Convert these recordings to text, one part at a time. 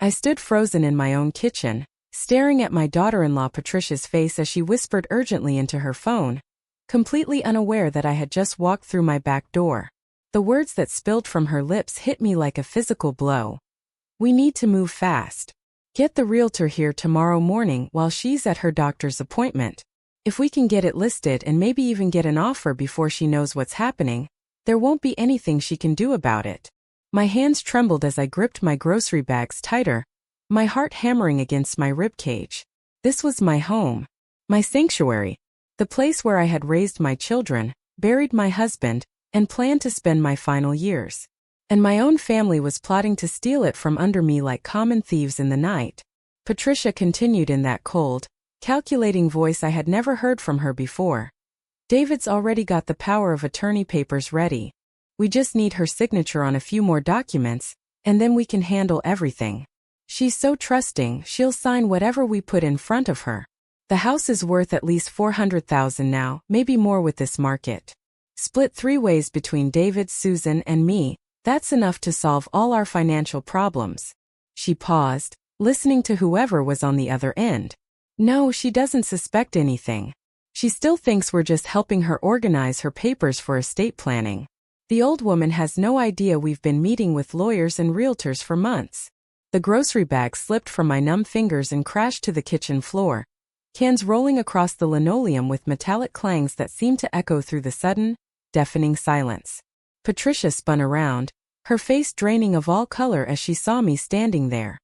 I stood frozen in my own kitchen, staring at my daughter-in-law Patricia's face as she whispered urgently into her phone, completely unaware that I had just walked through my back door. The words that spilled from her lips hit me like a physical blow. "We need to move fast. Get the realtor here tomorrow morning while she's at her doctor's appointment. If we can get it listed and maybe even get an offer before she knows what's happening, there won't be anything she can do about it." My hands trembled as I gripped my grocery bags tighter, my heart hammering against my ribcage. This was my home, my sanctuary, the place where I had raised my children, buried my husband, and planned to spend my final years. And my own family was plotting to steal it from under me like common thieves in the night. Patricia continued in that cold, calculating voice I had never heard from her before. "David's already got the power of attorney papers ready. We just need her signature on a few more documents, and then we can handle everything. She's so trusting, she'll sign whatever we put in front of her. The house is worth at least $400,000 now, maybe more with this market. Split 3 ways between David, Susan, and me, that's enough to solve all our financial problems." She paused, listening to whoever was on the other end. "No, she doesn't suspect anything. She still thinks we're just helping her organize her papers for estate planning. The old woman has no idea we've been meeting with lawyers and realtors for months." The grocery bag slipped from my numb fingers and crashed to the kitchen floor, cans rolling across the linoleum with metallic clangs that seemed to echo through the sudden, deafening silence. Patricia spun around, her face draining of all color as she saw me standing there.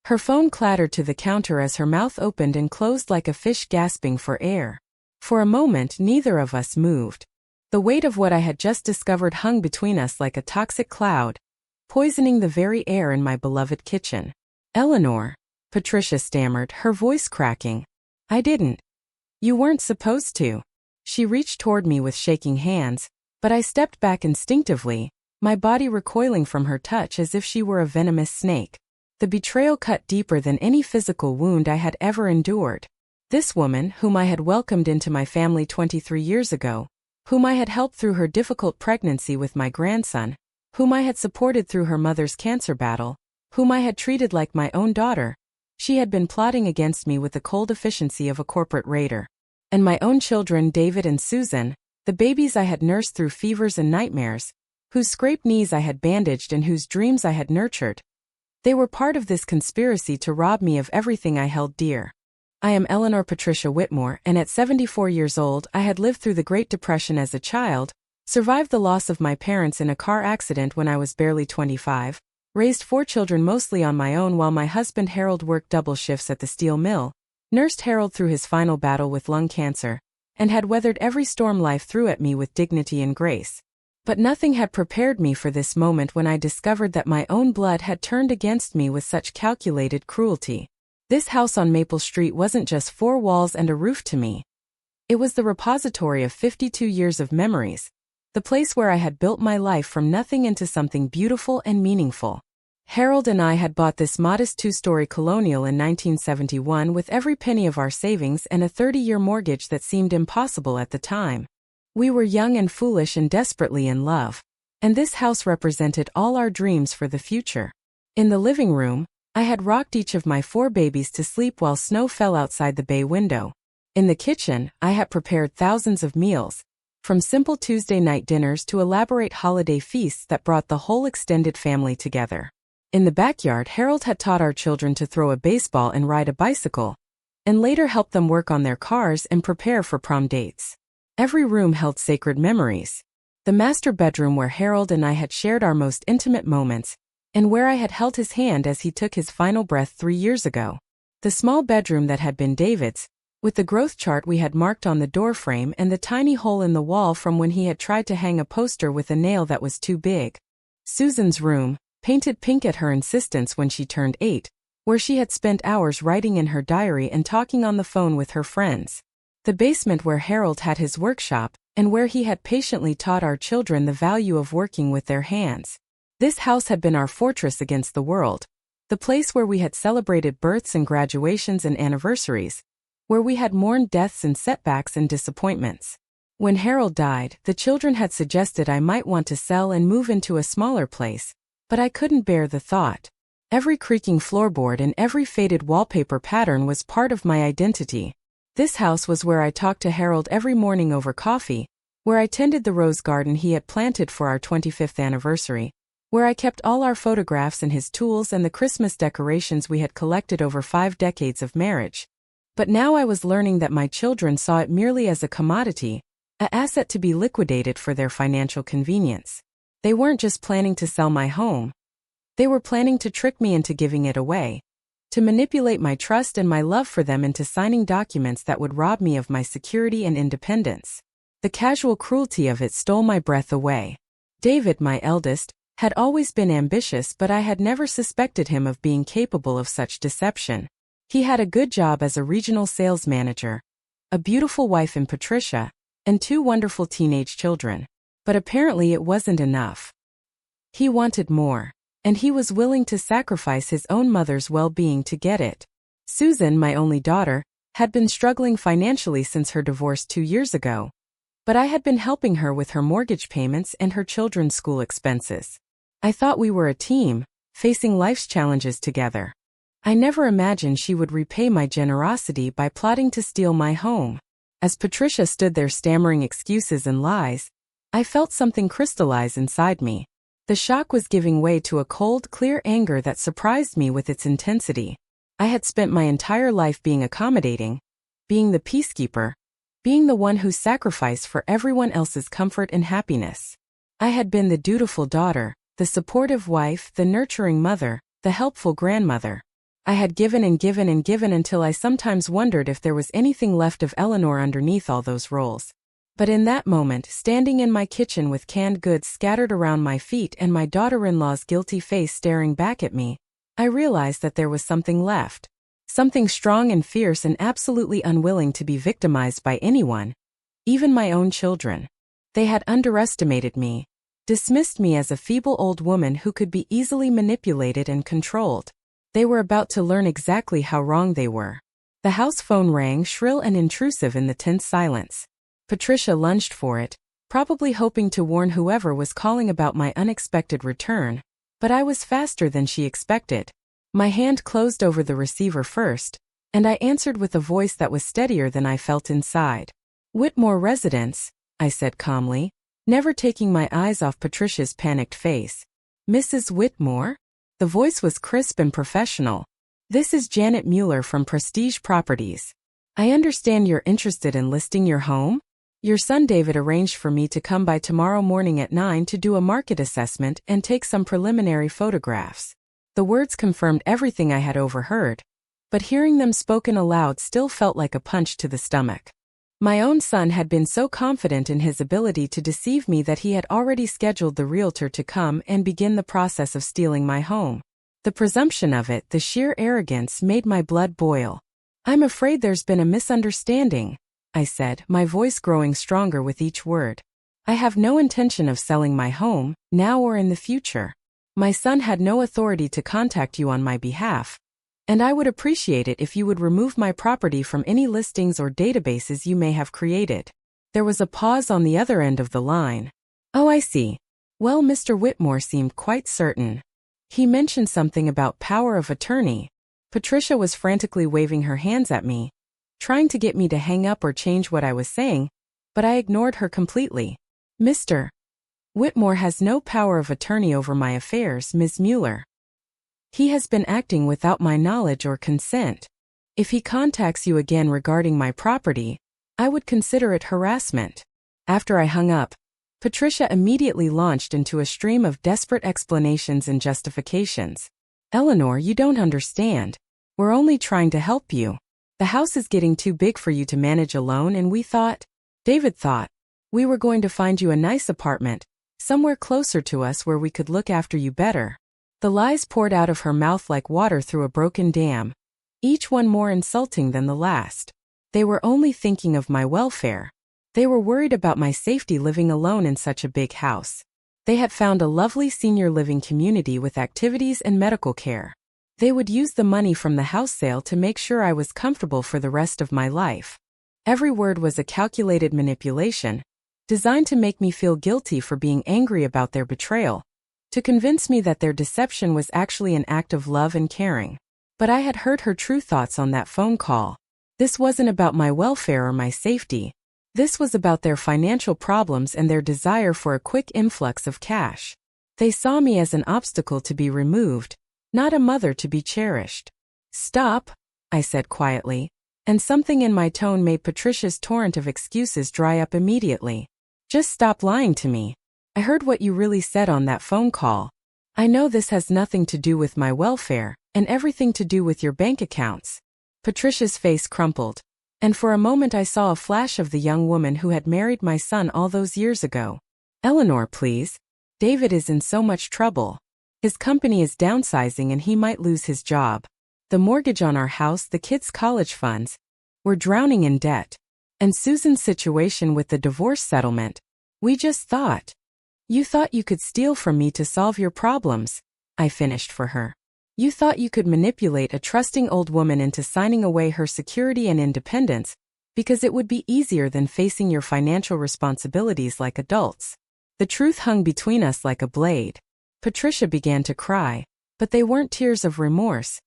Her phone clattered to the counter as her mouth opened and closed like a fish gasping for air. For a moment, neither of us moved. The weight of what I had just discovered hung between us like a toxic cloud, poisoning the very air in my beloved kitchen. "Eleanor," Patricia stammered, her voice cracking. "I didn't. You weren't supposed to." She reached toward me with shaking hands, but I stepped back instinctively, my body recoiling from her touch as if she were a venomous snake. The betrayal cut deeper than any physical wound I had ever endured. This woman, whom I had welcomed into my family 23 years ago, whom I had helped through her difficult pregnancy with my grandson, whom I had supported through her mother's cancer battle, whom I had treated like my own daughter, she had been plotting against me with the cold efficiency of a corporate raider. And my own children, David and Susan, the babies I had nursed through fevers and nightmares, whose scraped knees I had bandaged and whose dreams I had nurtured. They were part of this conspiracy to rob me of everything I held dear. I am Eleanor Patricia Whitmore, and at 74 years old, I had lived through the Great Depression as a child, survived the loss of my parents in a car accident when I was barely 25, raised 4 children mostly on my own while my husband Harold worked double shifts at the steel mill, nursed Harold through his final battle with lung cancer, and had weathered every storm life threw at me with dignity and grace. But nothing had prepared me for this moment when I discovered that my own blood had turned against me with such calculated cruelty. This house on Maple Street wasn't just 4 walls and a roof to me. It was the repository of 52 years of memories, the place where I had built my life from nothing into something beautiful and meaningful. Harold and I had bought this modest 2-story colonial in 1971 with every penny of our savings and a 30-year mortgage that seemed impossible at the time. We were young and foolish and desperately in love, and this house represented all our dreams for the future. In the living room, I had rocked each of my 4 babies to sleep while snow fell outside the bay window. In the kitchen, I had prepared thousands of meals, from simple Tuesday night dinners to elaborate holiday feasts that brought the whole extended family together. In the backyard, Harold had taught our children to throw a baseball and ride a bicycle, and later helped them work on their cars and prepare for prom dates. Every room held sacred memories. The master bedroom where Harold and I had shared our most intimate moments, and where I had held his hand as he took his final breath 3 years ago. The small bedroom that had been David's, with the growth chart we had marked on the doorframe and the tiny hole in the wall from when he had tried to hang a poster with a nail that was too big. Susan's room, painted pink at her insistence when she turned 8, where she had spent hours writing in her diary and talking on the phone with her friends. The basement where Harold had his workshop, and where he had patiently taught our children the value of working with their hands. This house had been our fortress against the world, the place where we had celebrated births and graduations and anniversaries, where we had mourned deaths and setbacks and disappointments. When Harold died, the children had suggested I might want to sell and move into a smaller place, but I couldn't bear the thought. Every creaking floorboard and every faded wallpaper pattern was part of my identity. This house was where I talked to Harold every morning over coffee, where I tended the rose garden he had planted for our 25th anniversary, where I kept all our photographs and his tools and the Christmas decorations we had collected over 5 decades of marriage. But now I was learning that my children saw it merely as a commodity, an asset to be liquidated for their financial convenience. They weren't just planning to sell my home. They were planning to trick me into giving it away, to manipulate my trust and my love for them into signing documents that would rob me of my security and independence. The casual cruelty of it stole my breath away. David, my eldest, had always been ambitious, but I had never suspected him of being capable of such deception. He had a good job as a regional sales manager, a beautiful wife in Patricia, and 2 wonderful teenage children. But apparently it wasn't enough. He wanted more. And he was willing to sacrifice his own mother's well-being to get it. Susan, my only daughter, had been struggling financially since her divorce 2 years ago. But I had been helping her with her mortgage payments and her children's school expenses. I thought we were a team, facing life's challenges together. I never imagined she would repay my generosity by plotting to steal my home. As Patricia stood there stammering excuses and lies, I felt something crystallize inside me. The shock was giving way to a cold, clear anger that surprised me with its intensity. I had spent my entire life being accommodating, being the peacekeeper, being the one who sacrificed for everyone else's comfort and happiness. I had been the dutiful daughter, the supportive wife, the nurturing mother, the helpful grandmother. I had given and given and given until I sometimes wondered if there was anything left of Eleanor underneath all those roles. But in that moment, standing in my kitchen with canned goods scattered around my feet and my daughter-in-law's guilty face staring back at me, I realized that there was something left. Something strong and fierce and absolutely unwilling to be victimized by anyone, even my own children. They had underestimated me, dismissed me as a feeble old woman who could be easily manipulated and controlled. They were about to learn exactly how wrong they were. The house phone rang shrill and intrusive in the tense silence. Patricia lunged for it, probably hoping to warn whoever was calling about my unexpected return, but I was faster than she expected. My hand closed over the receiver first, and I answered with a voice that was steadier than I felt inside. "Whitmore Residence," I said calmly, never taking my eyes off Patricia's panicked face. "Mrs. Whitmore?" The voice was crisp and professional. "This is Janet Mueller from Prestige Properties. I understand you're interested in listing your home? Your son David arranged for me to come by tomorrow morning at 9 to do a market assessment and take some preliminary photographs." The words confirmed everything I had overheard, but hearing them spoken aloud still felt like a punch to the stomach. My own son had been so confident in his ability to deceive me that he had already scheduled the realtor to come and begin the process of stealing my home. The presumption of it, the sheer arrogance, made my blood boil. "I'm afraid there's been a misunderstanding," I said, my voice growing stronger with each word. "I have no intention of selling my home, now or in the future. My son had no authority to contact you on my behalf, and I would appreciate it if you would remove my property from any listings or databases you may have created." There was a pause on the other end of the line. "Oh, I see. Well, Mr. Whitmore seemed quite certain. He mentioned something about power of attorney." Patricia was frantically waving her hands at me, trying to get me to hang up or change what I was saying, but I ignored her completely. "Mr. Whitmore has no power of attorney over my affairs, Ms. Mueller. He has been acting without my knowledge or consent. If he contacts you again regarding my property, I would consider it harassment." After I hung up, Patricia immediately launched into a stream of desperate explanations and justifications. "Eleanor, you don't understand. We're only trying to help you. The house is getting too big for you to manage alone, and David thought, we were going to find you a nice apartment, somewhere closer to us where we could look after you better." The lies poured out of her mouth like water through a broken dam, each one more insulting than the last. They were only thinking of my welfare. They were worried about my safety living alone in such a big house. They had found a lovely senior living community with activities and medical care. They would use the money from the house sale to make sure I was comfortable for the rest of my life. Every word was a calculated manipulation, designed to make me feel guilty for being angry about their betrayal, to convince me that their deception was actually an act of love and caring. But I had heard her true thoughts on that phone call. This wasn't about my welfare or my safety. This was about their financial problems and their desire for a quick influx of cash. They saw me as an obstacle to be removed, not a mother to be cherished. "Stop," I said quietly, and something in my tone made Patricia's torrent of excuses dry up immediately. "Just stop lying to me. I heard what you really said on that phone call. I know this has nothing to do with my welfare, and everything to do with your bank accounts." Patricia's face crumpled, and for a moment I saw a flash of the young woman who had married my son all those years ago. "Eleanor, please. David is in so much trouble. His company is downsizing and he might lose his job. The mortgage on our house, the kids' college funds. We're drowning in debt. And Susan's situation with the divorce settlement. We just thought. You thought you could steal from me to solve your problems," I finished for her. "You thought you could manipulate a trusting old woman into signing away her security and independence because it would be easier than facing your financial responsibilities like adults." The truth hung between us like a blade. Patricia began to cry, but they weren't tears of remorse.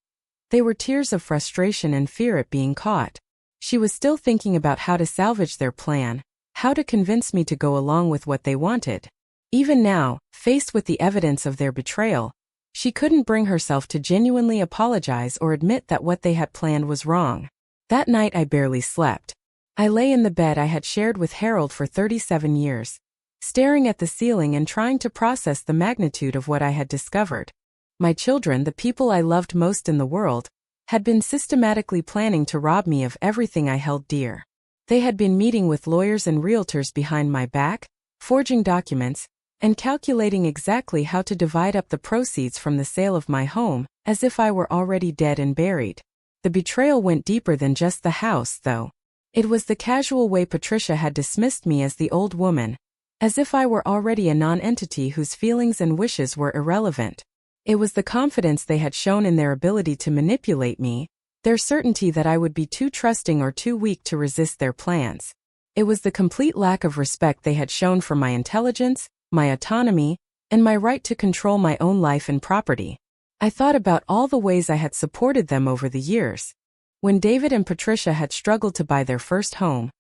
They were tears of frustration and fear at being caught. She was still thinking about how to salvage their plan, how to convince me to go along with what they wanted. Even now, faced with the evidence of their betrayal, she couldn't bring herself to genuinely apologize or admit that what they had planned was wrong. That night I barely slept. I lay in the bed I had shared with Harold for 37 years, staring at the ceiling and trying to process the magnitude of what I had discovered. My children, the people I loved most in the world, had been systematically planning to rob me of everything I held dear. They had been meeting with lawyers and realtors behind my back, forging documents, and calculating exactly how to divide up the proceeds from the sale of my home, as if I were already dead and buried. The betrayal went deeper than just the house, though. It was the casual way Patricia had dismissed me as the old woman, as if I were already a non-entity whose feelings and wishes were irrelevant. It was the confidence they had shown in their ability to manipulate me, their certainty that I would be too trusting or too weak to resist their plans. It was the complete lack of respect they had shown for my intelligence, my autonomy, and my right to control my own life and property. I thought about all the ways I had supported them over the years. When David and Patricia had struggled to buy their first home,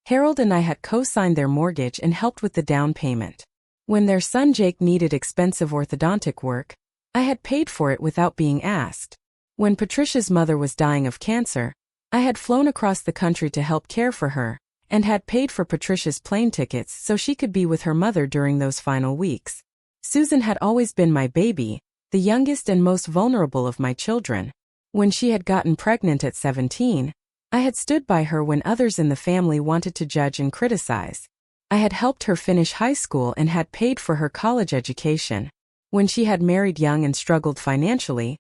Harold and I had co-signed their mortgage and helped with the down payment. When their son Jake needed expensive orthodontic work, I had paid for it without being asked. When Patricia's mother was dying of cancer, I had flown across the country to help care for her, and had paid for Patricia's plane tickets so she could be with her mother during those final weeks. Susan had always been my baby, the youngest and most vulnerable of my children. When she had gotten pregnant at 17, I had stood by her when others in the family wanted to judge and criticize. I had helped her finish high school and had paid for her college education. When she had married young and struggled financially,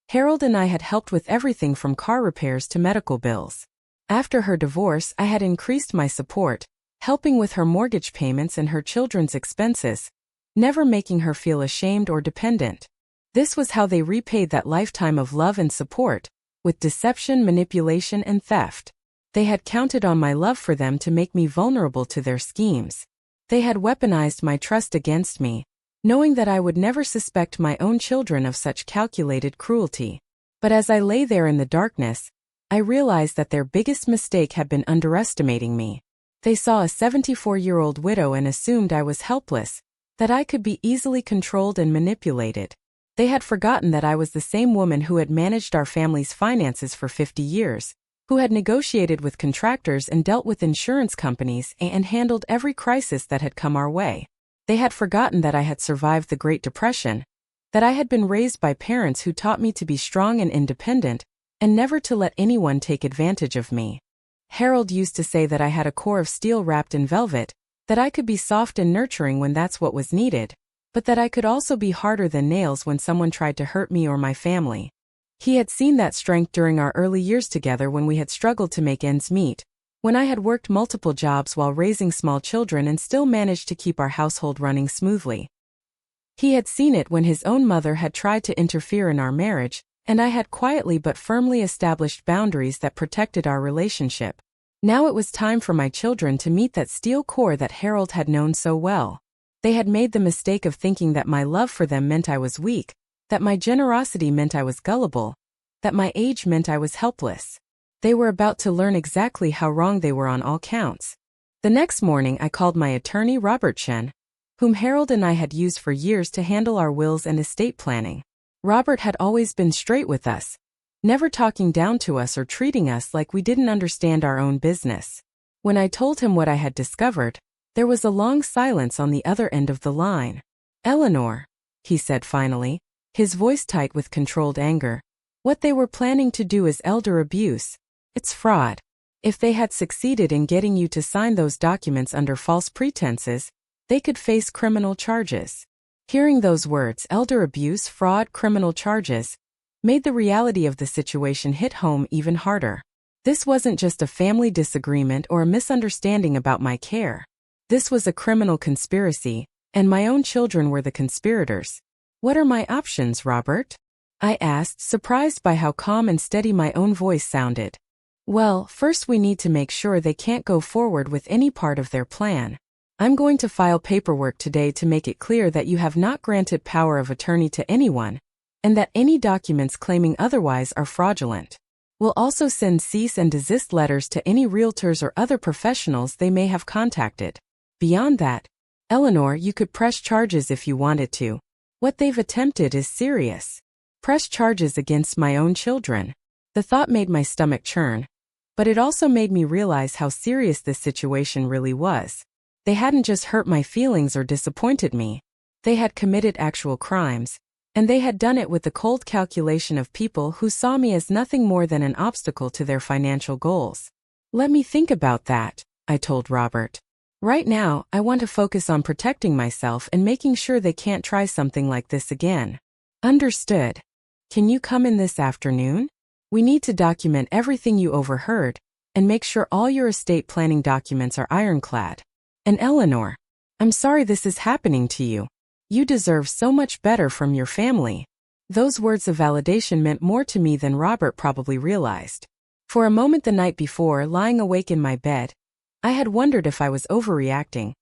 Harold and I had helped with everything from car repairs to medical bills. After her divorce, I had increased my support, helping with her mortgage payments and her children's expenses, never making her feel ashamed or dependent. This was how they repaid that lifetime of love and support, with deception, manipulation, and theft. They had counted on my love for them to make me vulnerable to their schemes. They had weaponized my trust against me, knowing that I would never suspect my own children of such calculated cruelty. But as I lay there in the darkness, I realized that their biggest mistake had been underestimating me. They saw a 74-year-old widow and assumed I was helpless, that I could be easily controlled and manipulated. They had forgotten that I was the same woman who had managed our family's finances for 50 years, who had negotiated with contractors and dealt with insurance companies and handled every crisis that had come our way. They had forgotten that I had survived the Great Depression, that I had been raised by parents who taught me to be strong and independent, and never to let anyone take advantage of me. Harold used to say that I had a core of steel wrapped in velvet, that I could be soft and nurturing when that's what was needed, but that I could also be harder than nails when someone tried to hurt me or my family. He had seen that strength during our early years together when we had struggled to make ends meet, when I had worked multiple jobs while raising small children and still managed to keep our household running smoothly. He had seen it when his own mother had tried to interfere in our marriage, and I had quietly but firmly established boundaries that protected our relationship. Now it was time for my children to meet that steel core that Harold had known so well. They had made the mistake of thinking that my love for them meant I was weak, that my generosity meant I was gullible, that my age meant I was helpless. They were about to learn exactly how wrong they were on all counts. The next morning I called my attorney Robert Chen, whom Harold and I had used for years to handle our wills and estate planning. Robert had always been straight with us, never talking down to us or treating us like we didn't understand our own business. When I told him what I had discovered, there was a long silence on the other end of the line. "Eleanor," he said finally, his voice tight with controlled anger, "what they were planning to do is elder abuse. It's fraud. If they had succeeded in getting you to sign those documents under false pretenses, they could face criminal charges." Hearing those words, elder abuse, fraud, criminal charges, made the reality of the situation hit home even harder. This wasn't just a family disagreement or a misunderstanding about my care. This was a criminal conspiracy, and my own children were the conspirators. "What are my options, Robert?" I asked, surprised by how calm and steady my own voice sounded. "Well, first we need to make sure they can't go forward with any part of their plan. I'm going to file paperwork today to make it clear that you have not granted power of attorney to anyone, and that any documents claiming otherwise are fraudulent. We'll also send cease and desist letters to any realtors or other professionals they may have contacted. Beyond that, Eleanor, you could press charges if you wanted to. What they've attempted is serious. Press charges against my own children." The thought made my stomach churn, but it also made me realize how serious this situation really was. They hadn't just hurt my feelings or disappointed me. They had committed actual crimes, and they had done it with the cold calculation of people who saw me as nothing more than an obstacle to their financial goals. "Let me think about that," I told Robert. "Right now, I want to focus on protecting myself and making sure they can't try something like this again." "Understood. Can you come in this afternoon? We need to document everything you overheard and make sure all your estate planning documents are ironclad. And Eleanor, I'm sorry this is happening to you. You deserve so much better from your family." Those words of validation meant more to me than Robert probably realized. For a moment the night before, lying awake in my bed, I had wondered if I was overreacting,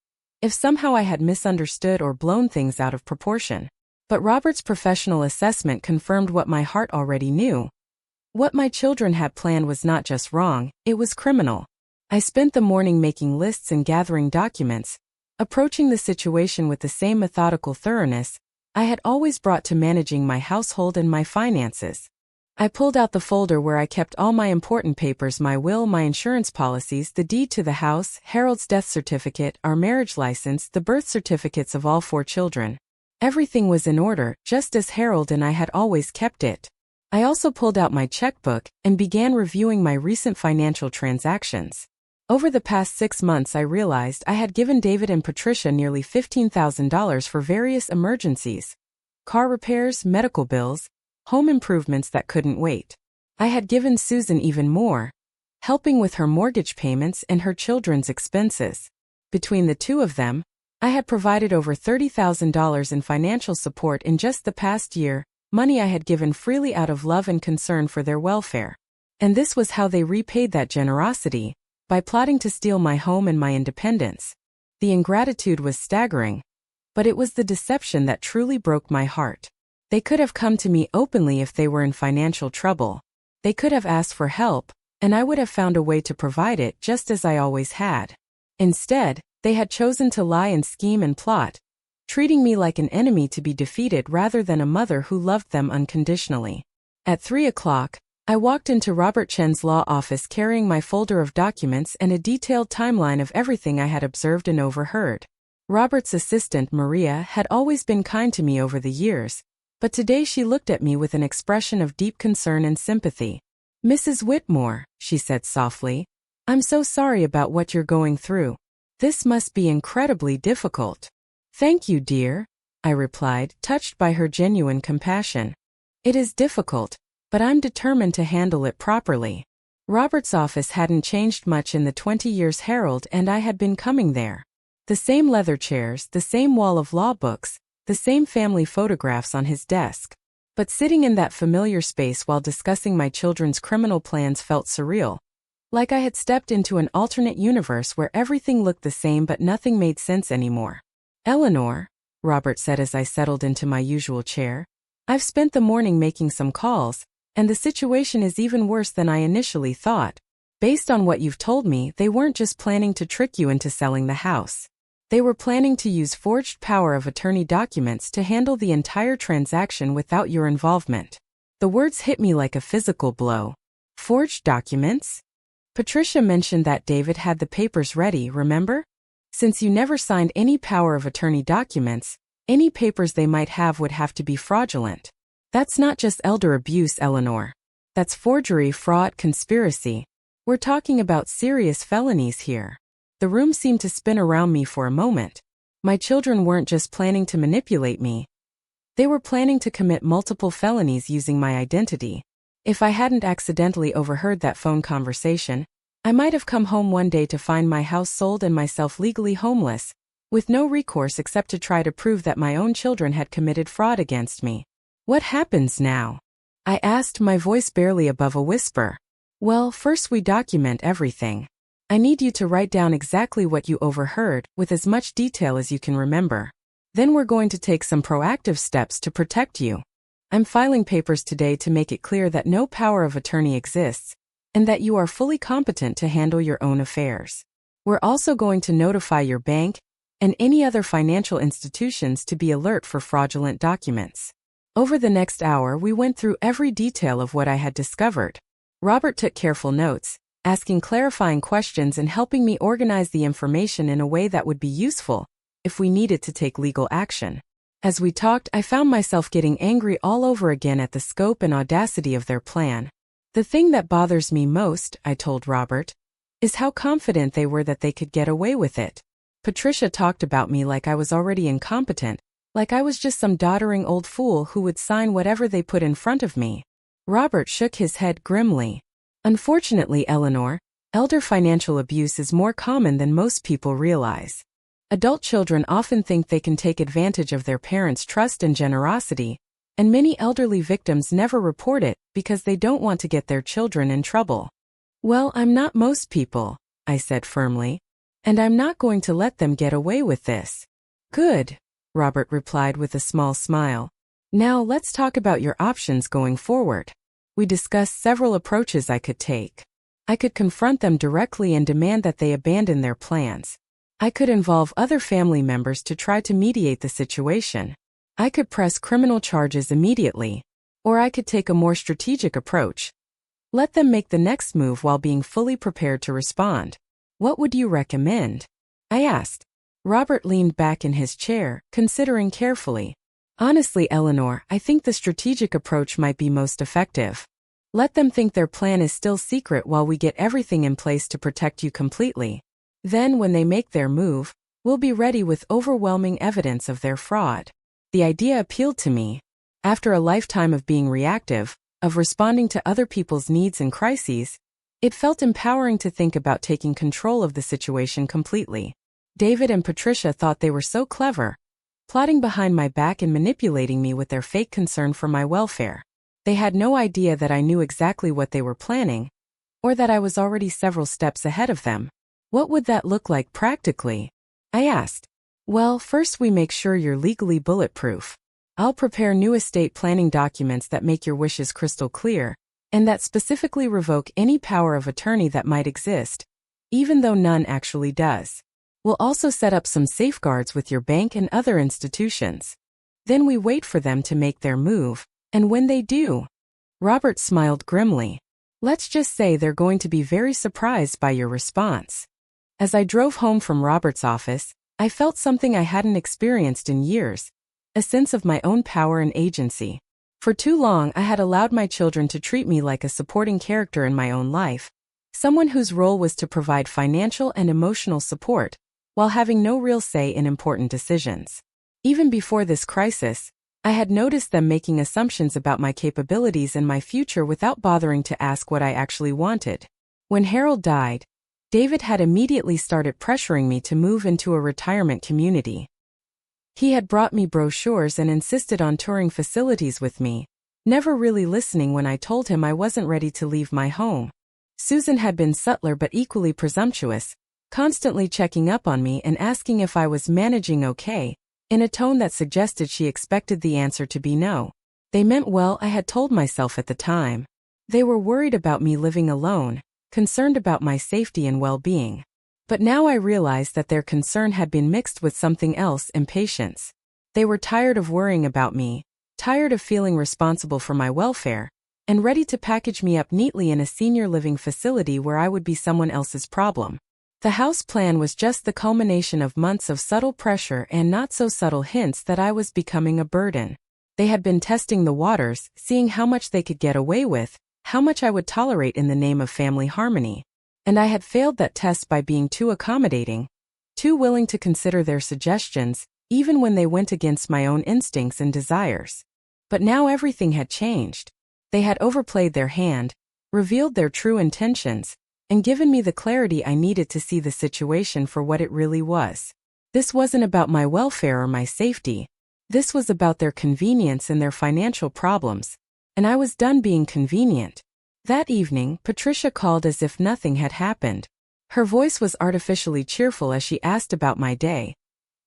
if somehow I had misunderstood or blown things out of proportion. But Robert's professional assessment confirmed what my heart already knew. What my children had planned was not just wrong, it was criminal. I spent the morning making lists and gathering documents, approaching the situation with the same methodical thoroughness I had always brought to managing my household and my finances. I pulled out the folder where I kept all my important papers: my will, my insurance policies, the deed to the house, Harold's death certificate, our marriage license, the birth certificates of all 4 children. Everything was in order, just as Harold and I had always kept it. I also pulled out my checkbook and began reviewing my recent financial transactions. Over the past 6 months I realized I had given David and Patricia nearly $15,000 for various emergencies: car repairs, medical bills, home improvements that couldn't wait. I had given Susan even more, helping with her mortgage payments and her children's expenses. Between the two of them, I had provided over $30,000 in financial support in just the past year, money I had given freely out of love and concern for their welfare. And this was how they repaid that generosity: by plotting to steal my home and my independence. The ingratitude was staggering, but it was the deception that truly broke my heart. They could have come to me openly if they were in financial trouble. They could have asked for help, and I would have found a way to provide it, just as I always had. Instead, they had chosen to lie and scheme and plot, treating me like an enemy to be defeated rather than a mother who loved them unconditionally. At 3 o'clock, I walked into Robert Chen's law office carrying my folder of documents and a detailed timeline of everything I had observed and overheard. Robert's assistant, Maria, had always been kind to me over the years, but today she looked at me with an expression of deep concern and sympathy. "Mrs. Whitmore," she said softly, "I'm so sorry about what you're going through. This must be incredibly difficult." "Thank you, dear," I replied, touched by her genuine compassion. "It is difficult, but I'm determined to handle it properly." Robert's office hadn't changed much in the 20 years Harold and I had been coming there. The same leather chairs, the same wall of law books, the same family photographs on his desk. But sitting in that familiar space while discussing my children's criminal plans felt surreal. Like I had stepped into an alternate universe where everything looked the same but nothing made sense anymore. Eleanor, Robert said as I settled into my usual chair, I've spent the morning making some calls, and the situation is even worse than I initially thought. Based on what you've told me, they weren't just planning to trick you into selling the house. They were planning to use forged power of attorney documents to handle the entire transaction without your involvement. The words hit me like a physical blow. Forged documents? Patricia mentioned that David had the papers ready, remember? Since you never signed any power of attorney documents, any papers they might have would have to be fraudulent. That's not just elder abuse, Eleanor. That's forgery, fraud, conspiracy. We're talking about serious felonies here. The room seemed to spin around me for a moment. My children weren't just planning to manipulate me. They were planning to commit multiple felonies using my identity. If I hadn't accidentally overheard that phone conversation, I might have come home one day to find my house sold and myself legally homeless, with no recourse except to try to prove that my own children had committed fraud against me. What happens now? I asked, my voice barely above a whisper. Well, first we document everything. I need you to write down exactly what you overheard, with as much detail as you can remember. Then we're going to take some proactive steps to protect you. I'm filing papers today to make it clear that no power of attorney exists, and that you are fully competent to handle your own affairs. We're also going to notify your bank and any other financial institutions to be alert for fraudulent documents. Over the next hour, we went through every detail of what I had discovered. Robert took careful notes, asking clarifying questions and helping me organize the information in a way that would be useful if we needed to take legal action. As we talked, I found myself getting angry all over again at the scope and audacity of their plan. The thing that bothers me most, I told Robert, is how confident they were that they could get away with it. Patricia talked about me like I was already incompetent, like I was just some doddering old fool who would sign whatever they put in front of me. Robert shook his head grimly. Unfortunately, Eleanor, elder financial abuse is more common than most people realize. Adult children often think they can take advantage of their parents' trust and generosity, and many elderly victims never report it because they don't want to get their children in trouble. Well, I'm not most people, I said firmly, and I'm not going to let them get away with this. Good, Robert replied with a small smile. Now let's talk about your options going forward. We discussed several approaches I could take. I could confront them directly and demand that they abandon their plans. I could involve other family members to try to mediate the situation. I could press criminal charges immediately. Or I could take a more strategic approach. Let them make the next move while being fully prepared to respond. What would you recommend? I asked. Robert leaned back in his chair, considering carefully. Honestly, Eleanor, I think the strategic approach might be most effective. Let them think their plan is still secret while we get everything in place to protect you completely. Then, when they make their move, we'll be ready with overwhelming evidence of their fraud. The idea appealed to me. After a lifetime of being reactive, of responding to other people's needs and crises, it felt empowering to think about taking control of the situation completely. David and Patricia thought they were so clever, plotting behind my back and manipulating me with their fake concern for my welfare. They had no idea that I knew exactly what they were planning, or that I was already several steps ahead of them. What would that look like practically? I asked. Well, first we make sure you're legally bulletproof. I'll prepare new estate planning documents that make your wishes crystal clear, and that specifically revoke any power of attorney that might exist, even though none actually does. We'll also set up some safeguards with your bank and other institutions. Then we wait for them to make their move, and when they do, Robert smiled grimly. Let's just say they're going to be very surprised by your response. As I drove home from Robert's office, I felt something I hadn't experienced in years, a sense of my own power and agency. For too long, I had allowed my children to treat me like a supporting character in my own life, someone whose role was to provide financial and emotional support, while having no real say in important decisions. Even before this crisis, I had noticed them making assumptions about my capabilities and my future without bothering to ask what I actually wanted. When Harold died, David had immediately started pressuring me to move into a retirement community. He had brought me brochures and insisted on touring facilities with me, never really listening when I told him I wasn't ready to leave my home. Susan had been subtler but equally presumptuous, constantly checking up on me and asking if I was managing okay, in a tone that suggested she expected the answer to be no. They meant well, I had told myself at the time. They were worried about me living alone, concerned about my safety and well-being. But now I realized that their concern had been mixed with something else, impatience. They were tired of worrying about me, tired of feeling responsible for my welfare, and ready to package me up neatly in a senior living facility where I would be someone else's problem. The house plan was just the culmination of months of subtle pressure and not so subtle hints that I was becoming a burden. They had been testing the waters, seeing how much they could get away with, how much I would tolerate in the name of family harmony. And I had failed that test by being too accommodating, too willing to consider their suggestions, even when they went against my own instincts and desires. But now everything had changed. They had overplayed their hand, revealed their true intentions, and given me the clarity I needed to see the situation for what it really was. This wasn't about my welfare or my safety. This was about their convenience and their financial problems. And I was done being convenient. That evening, Patricia called as if nothing had happened. Her voice was artificially cheerful as she asked about my day,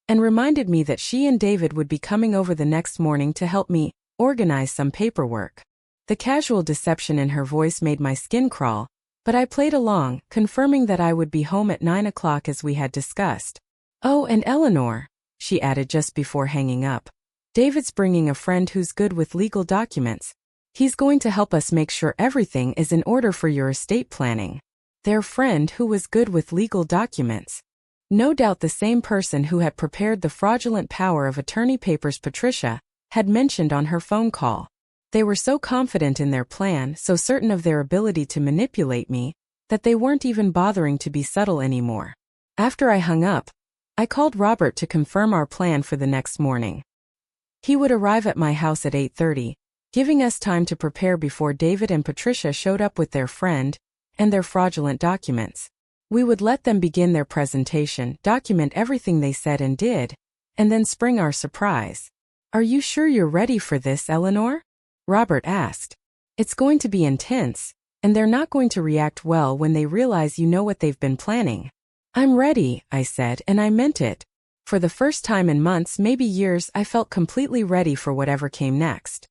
and reminded me that she and David would be coming over the next morning to help me organize some paperwork. The casual deception in her voice made my skin crawl, but I played along, confirming that I would be home at 9 o'clock as we had discussed. Oh, and Eleanor, she added just before hanging up. David's bringing a friend who's good with legal documents. He's going to help us make sure everything is in order for your estate planning. Their friend who was good with legal documents. No doubt the same person who had prepared the fraudulent power of attorney papers Patricia had mentioned on her phone call. They were so confident in their plan, so certain of their ability to manipulate me, that they weren't even bothering to be subtle anymore. After I hung up, I called Robert to confirm our plan for the next morning. He would arrive at my house at 8:30, giving us time to prepare before David and Patricia showed up with their friend and their fraudulent documents. We would let them begin their presentation, document everything they said and did, and then spring our surprise. Are you sure you're ready for this, Eleanor? Robert asked. It's going to be intense, and they're not going to react well when they realize you know what they've been planning. I'm ready, I said, and I meant it. For the first time in months, maybe years, I felt completely ready for whatever came next.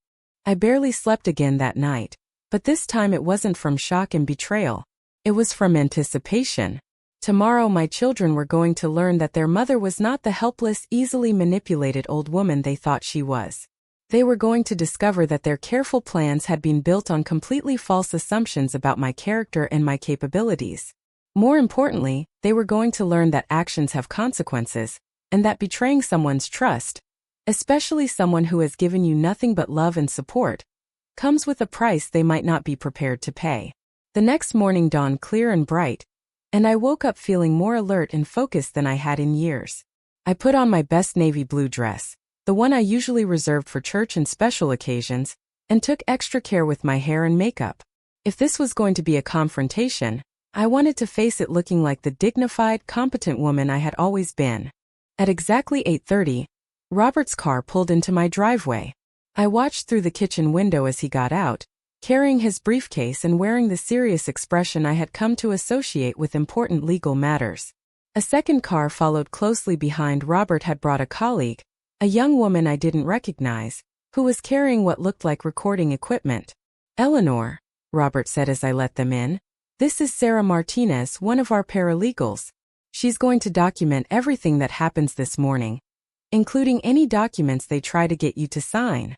I barely slept again that night, but this time it wasn't from shock and betrayal. It was from anticipation. Tomorrow my children were going to learn that their mother was not the helpless, easily manipulated old woman they thought she was. They were going to discover that their careful plans had been built on completely false assumptions about my character and my capabilities. More importantly, they were going to learn that actions have consequences, and that betraying someone's trust, especially someone who has given you nothing but love and support, comes with a price they might not be prepared to pay. The next morning dawned clear and bright, and I woke up feeling more alert and focused than I had in years. I put on my best navy blue dress, the one I usually reserved for church and special occasions, and took extra care with my hair and makeup. If this was going to be a confrontation, I wanted to face it looking like the dignified, competent woman I had always been. At exactly 8:30, Robert's car pulled into my driveway. I watched through the kitchen window as he got out, carrying his briefcase and wearing the serious expression I had come to associate with important legal matters. A second car followed closely behind. Robert had brought a colleague, a young woman I didn't recognize, who was carrying what looked like recording equipment. Eleanor, Robert said as I let them in, this is Sarah Martinez, one of our paralegals. She's going to document everything that happens this morning, including any documents they try to get you to sign.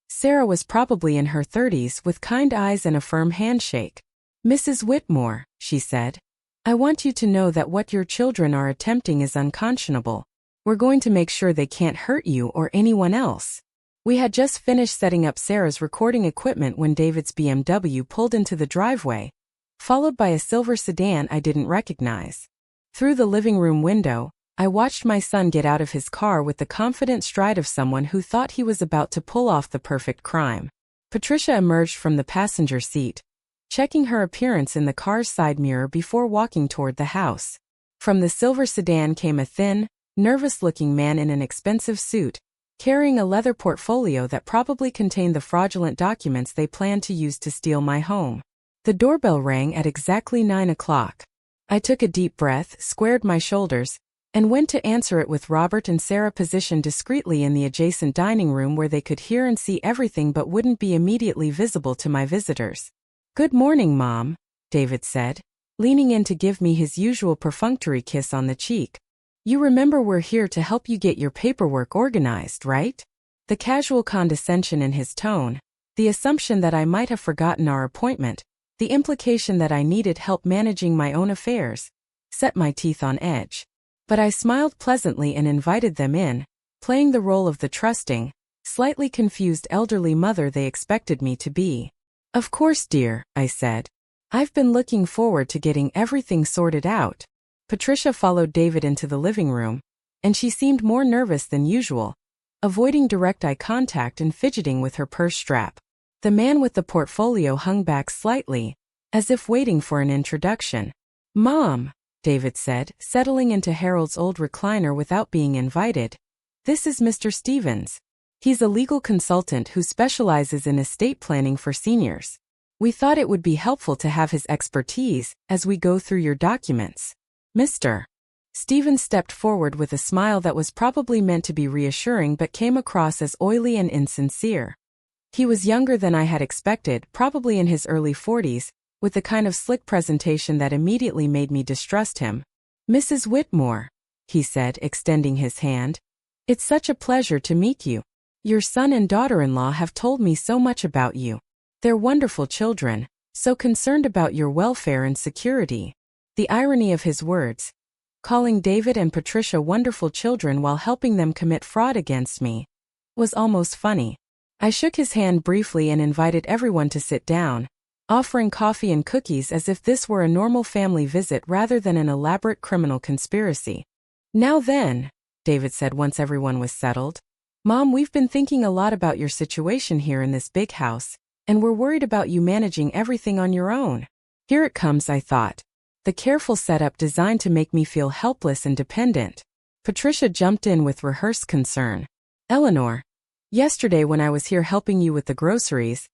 Sarah was probably in her 30s with kind eyes and a firm handshake. Mrs. Whitmore, she said, I want you to know that what your children are attempting is unconscionable. We're going to make sure they can't hurt you or anyone else. We had just finished setting up Sarah's recording equipment when David's BMW pulled into the driveway, followed by a silver sedan I didn't recognize. Through the living room window, I watched my son get out of his car with the confident stride of someone who thought he was about to pull off the perfect crime. Patricia emerged from the passenger seat, checking her appearance in the car's side mirror before walking toward the house. From the silver sedan came a thin, nervous-looking man in an expensive suit, carrying a leather portfolio that probably contained the fraudulent documents they planned to use to steal my home. The doorbell rang at exactly 9 o'clock. I took a deep breath, squared my shoulders, and went to answer it with Robert and Sarah positioned discreetly in the adjacent dining room where they could hear and see everything but wouldn't be immediately visible to my visitors. "Good morning, Mom," David said, leaning in to give me his usual perfunctory kiss on the cheek. "You remember we're here to help you get your paperwork organized, right?" The casual condescension in his tone, the assumption that I might have forgotten our appointment, the implication that I needed help managing my own affairs, set my teeth on edge. But I smiled pleasantly and invited them in, playing the role of the trusting, slightly confused elderly mother they expected me to be. "Of course, dear," I said. "I've been looking forward to getting everything sorted out." Patricia followed David into the living room, and she seemed more nervous than usual, avoiding direct eye contact and fidgeting with her purse strap. The man with the portfolio hung back slightly, as if waiting for an introduction. "Mom," David said, settling into Harold's old recliner without being invited. "This is Mr. Stevens. He's a legal consultant who specializes in estate planning for seniors. We thought it would be helpful to have his expertise as we go through your documents." Mr. Stevens stepped forward with a smile that was probably meant to be reassuring but came across as oily and insincere. He was younger than I had expected, probably in his early 40s, with the kind of slick presentation that immediately made me distrust him. "Mrs. Whitmore," he said, extending his hand. "It's such a pleasure to meet you. Your son and daughter-in-law have told me so much about you. They're wonderful children, so concerned about your welfare and security." The irony of his words, calling David and Patricia wonderful children while helping them commit fraud against me, was almost funny. I shook his hand briefly and invited everyone to sit down, offering coffee and cookies as if this were a normal family visit rather than an elaborate criminal conspiracy. "Now then," David said once everyone was settled, "Mom, we've been thinking a lot about your situation here in this big house, and we're worried about you managing everything on your own." Here it comes, I thought. The careful setup designed to make me feel helpless and dependent. Patricia jumped in with rehearsed concern. "Eleanor, yesterday when I was here helping you with the groceries,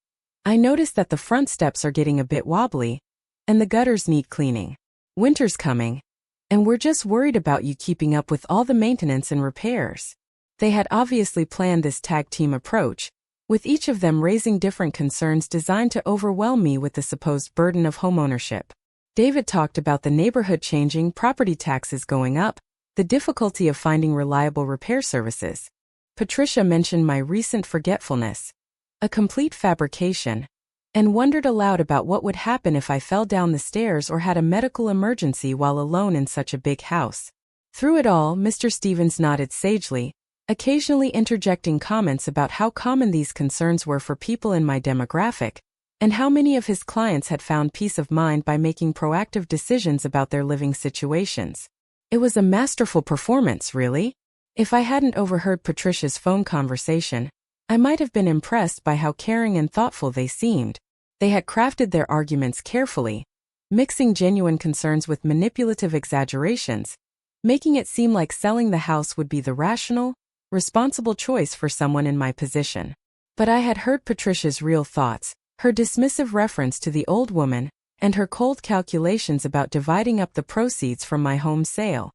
I noticed that the front steps are getting a bit wobbly, and the gutters need cleaning. Winter's coming, and we're just worried about you keeping up with all the maintenance and repairs." They had obviously planned this tag team approach, with each of them raising different concerns designed to overwhelm me with the supposed burden of homeownership. David talked about the neighborhood changing, property taxes going up, the difficulty of finding reliable repair services. Patricia mentioned my recent forgetfulness, a complete fabrication, and wondered aloud about what would happen if I fell down the stairs or had a medical emergency while alone in such a big house. Through it all, Mr. Stevens nodded sagely, occasionally interjecting comments about how common these concerns were for people in my demographic, and how many of his clients had found peace of mind by making proactive decisions about their living situations. It was a masterful performance, really. If I hadn't overheard Patricia's phone conversation, I might have been impressed by how caring and thoughtful they seemed. They had crafted their arguments carefully, mixing genuine concerns with manipulative exaggerations, making it seem like selling the house would be the rational, responsible choice for someone in my position. But I had heard Patricia's real thoughts, her dismissive reference to the old woman, and her cold calculations about dividing up the proceeds from my home sale.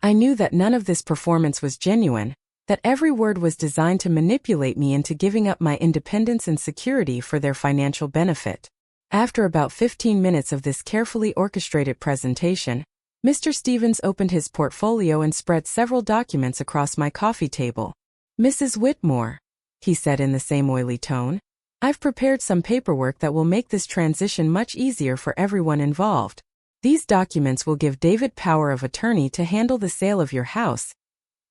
I knew that none of this performance was genuine, that every word was designed to manipulate me into giving up my independence and security for their financial benefit. After about 15 minutes of this carefully orchestrated presentation, Mr. Stevens opened his portfolio and spread several documents across my coffee table. "Mrs. Whitmore," he said in the same oily tone, "I've prepared some paperwork that will make this transition much easier for everyone involved. These documents will give David power of attorney to handle the sale of your house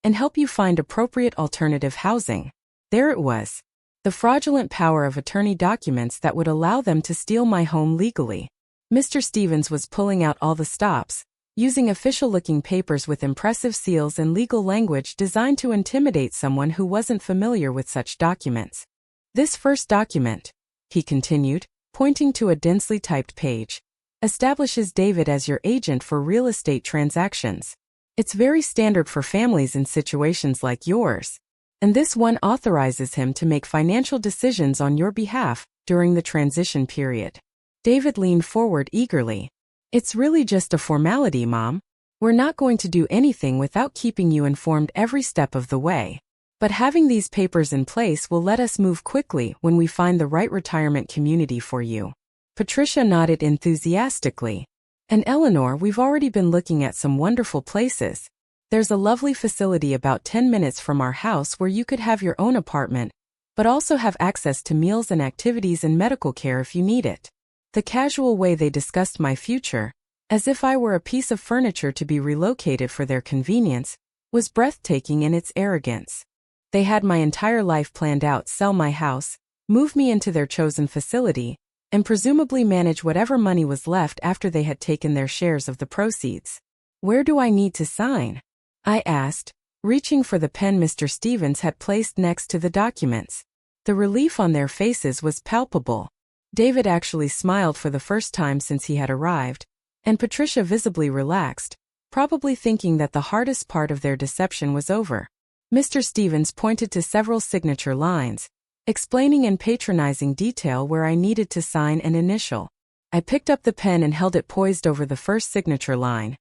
and help you find appropriate alternative housing." There it was. The fraudulent power of attorney documents that would allow them to steal my home legally. Mr. Stevens was pulling out all the stops, using official-looking papers with impressive seals and legal language designed to intimidate someone who wasn't familiar with such documents. "This first document," he continued, pointing to a densely typed page, "establishes David as your agent for real estate transactions. It's very standard for families in situations like yours, and this one authorizes him to make financial decisions on your behalf during the transition period." David leaned forward eagerly, It's really just a formality, Mom. We're not going to do anything without keeping you informed every step of the way. But having these papers in place will let us move quickly when we find the right retirement community for you. Patricia nodded enthusiastically. And Eleanor, we've already been looking at some wonderful places. There's a lovely facility about 10 minutes from our house where you could have your own apartment, but also have access to meals and activities and medical care if you need it. The casual way they discussed my future, as if I were a piece of furniture to be relocated for their convenience, was breathtaking in its arrogance. They had my entire life planned out: sell my house, move me into their chosen facility, and presumably manage whatever money was left after they had taken their shares of the proceeds. Where do I need to sign? I asked, reaching for the pen Mr. Stevens had placed next to the documents. The relief on their faces was palpable. David actually smiled for the first time since he had arrived, and Patricia visibly relaxed, probably thinking that the hardest part of their deception was over. Mr. Stevens pointed to several signature lines, explaining in patronizing detail where I needed to sign and initial. I picked up the pen and held it poised over the first signature line,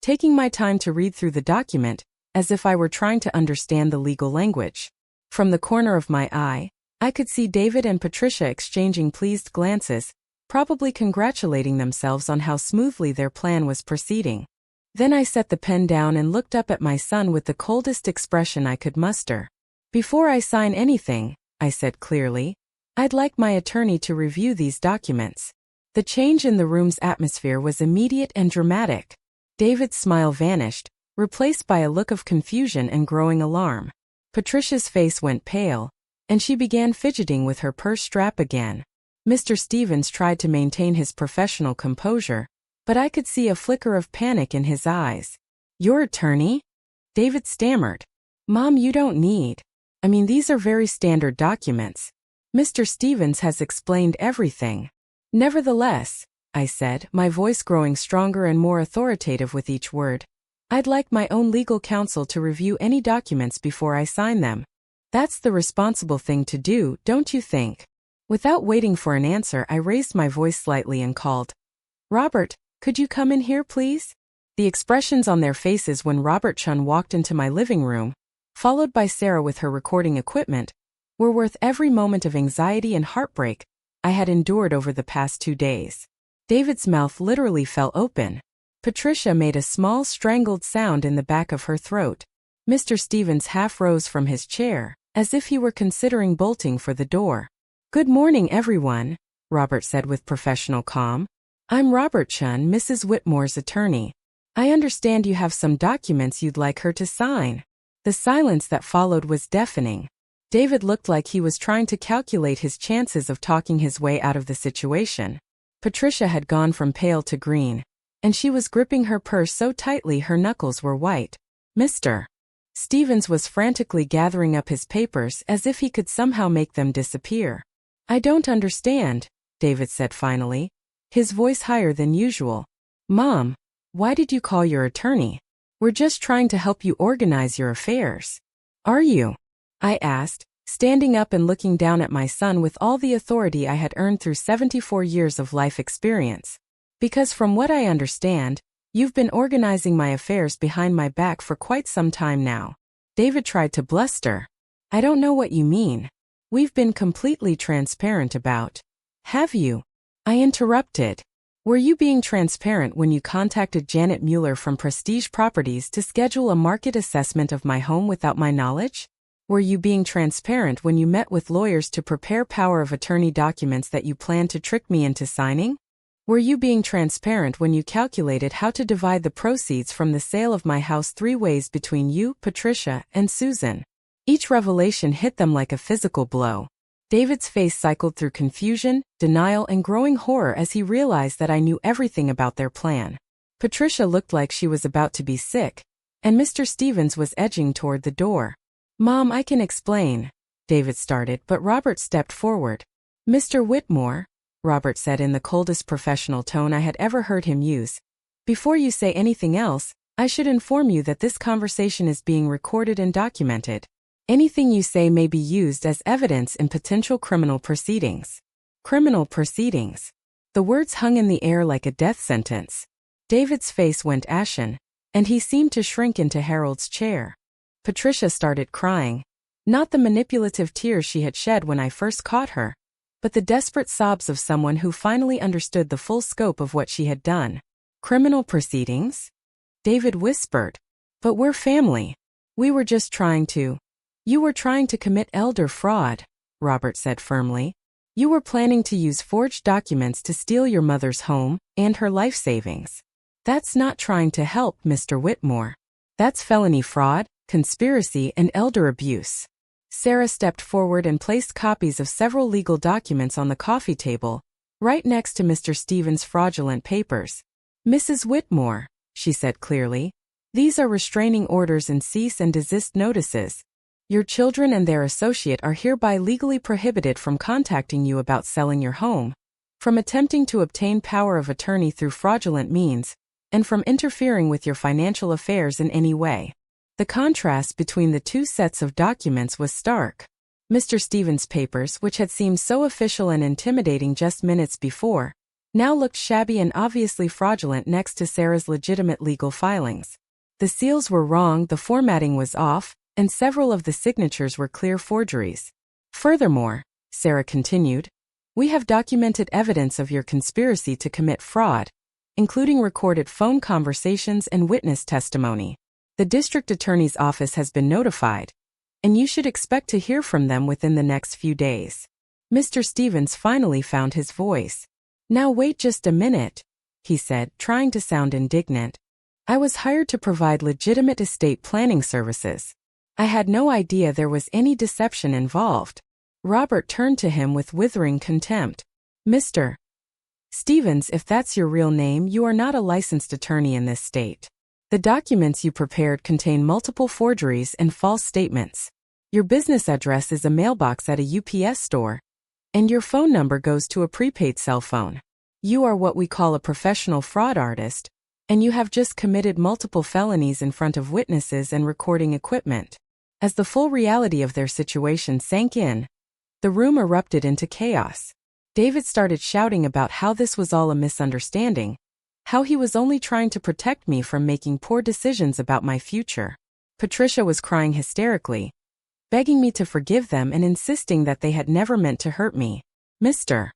taking my time to read through the document, as if I were trying to understand the legal language. From the corner of my eye, I could see David and Patricia exchanging pleased glances, probably congratulating themselves on how smoothly their plan was proceeding. Then I set the pen down and looked up at my son with the coldest expression I could muster. Before I sign anything, I said clearly, I'd like my attorney to review these documents. The change in the room's atmosphere was immediate and dramatic. David's smile vanished, replaced by a look of confusion and growing alarm. Patricia's face went pale, and she began fidgeting with her purse strap again. Mr. Stevens tried to maintain his professional composure, but I could see a flicker of panic in his eyes. Your attorney? David stammered. Mom, you don't need. These are very standard documents. Mr. Stevens has explained everything. Nevertheless, I said, my voice growing stronger and more authoritative with each word, I'd like my own legal counsel to review any documents before I sign them. That's the responsible thing to do, don't you think? Without waiting for an answer, I raised my voice slightly and called, Robert, could you come in here, please? The expressions on their faces when Robert Chun walked into my living room, followed by Sarah with her recording equipment, were worth every moment of anxiety and heartbreak I had endured over the past 2 days. David's mouth literally fell open. Patricia made a small strangled sound in the back of her throat. Mr. Stevens half rose from his chair, as if he were considering bolting for the door. Good morning, everyone, Robert said with professional calm. I'm Robert Chun, Mrs. Whitmore's attorney. I understand you have some documents you'd like her to sign. The silence that followed was deafening. David looked like he was trying to calculate his chances of talking his way out of the situation. Patricia had gone from pale to green, and she was gripping her purse so tightly her knuckles were white. Mr. Stevens was frantically gathering up his papers as if he could somehow make them disappear. I don't understand, David said finally, his voice higher than usual. Mom, why did you call your attorney? We're just trying to help you organize your affairs. Are you? I asked, standing up and looking down at my son with all the authority I had earned through 74 years of life experience. Because from what I understand, you've been organizing my affairs behind my back for quite some time now. David tried to bluster. I don't know what you mean. We've been completely transparent about. Have you? I interrupted. Were you being transparent when you contacted Janet Mueller from Prestige Properties to schedule a market assessment of my home without my knowledge? Were you being transparent when you met with lawyers to prepare power of attorney documents that you planned to trick me into signing? Were you being transparent when you calculated how to divide the proceeds from the sale of my house 3 ways between you, Patricia, and Susan? Each revelation hit them like a physical blow. David's face cycled through confusion, denial, and growing horror as he realized that I knew everything about their plan. Patricia looked like she was about to be sick, and Mr. Stevens was edging toward the door. Mom, I can explain, David started, but Robert stepped forward. Mr. Whitmore, Robert said in the coldest professional tone I had ever heard him use. Before you say anything else, I should inform you that this conversation is being recorded and documented. Anything you say may be used as evidence in potential criminal proceedings. Criminal proceedings. The words hung in the air like a death sentence. David's face went ashen, and he seemed to shrink into Harold's chair. Patricia started crying. Not the manipulative tears she had shed when I first caught her, but the desperate sobs of someone who finally understood the full scope of what she had done. Criminal proceedings? David whispered. But we're family. We were just trying to. You were trying to commit elder fraud, Robert said firmly. You were planning to use forged documents to steal your mother's home and her life savings. That's not trying to help, Mr. Whitmore. That's felony fraud, conspiracy, and elder abuse. Sarah stepped forward and placed copies of several legal documents on the coffee table, right next to Mr. Stevens' fraudulent papers. Mrs. Whitmore, she said clearly, these are restraining orders and cease and desist notices. Your children and their associate are hereby legally prohibited from contacting you about selling your home, from attempting to obtain power of attorney through fraudulent means, and from interfering with your financial affairs in any way. The contrast between the two sets of documents was stark. Mr. Stevens' papers, which had seemed so official and intimidating just minutes before, now looked shabby and obviously fraudulent next to Sarah's legitimate legal filings. The seals were wrong, the formatting was off, and several of the signatures were clear forgeries. Furthermore, Sarah continued, we have documented evidence of your conspiracy to commit fraud, including recorded phone conversations and witness testimony. The district attorney's office has been notified, and you should expect to hear from them within the next few days. Mr. Stevens finally found his voice. Now wait just a minute, he said, trying to sound indignant. I was hired to provide legitimate estate planning services. I had no idea there was any deception involved. Robert turned to him with withering contempt. Mr. Stevens, if that's your real name, you are not a licensed attorney in this state. The documents you prepared contain multiple forgeries and false statements. Your business address is a mailbox at a UPS store, and your phone number goes to a prepaid cell phone. You are what we call a professional fraud artist, and you have just committed multiple felonies in front of witnesses and recording equipment. As the full reality of their situation sank in, the room erupted into chaos. David started shouting about how this was all a misunderstanding, how he was only trying to protect me from making poor decisions about my future. Patricia was crying hysterically, begging me to forgive them and insisting that they had never meant to hurt me. Mr.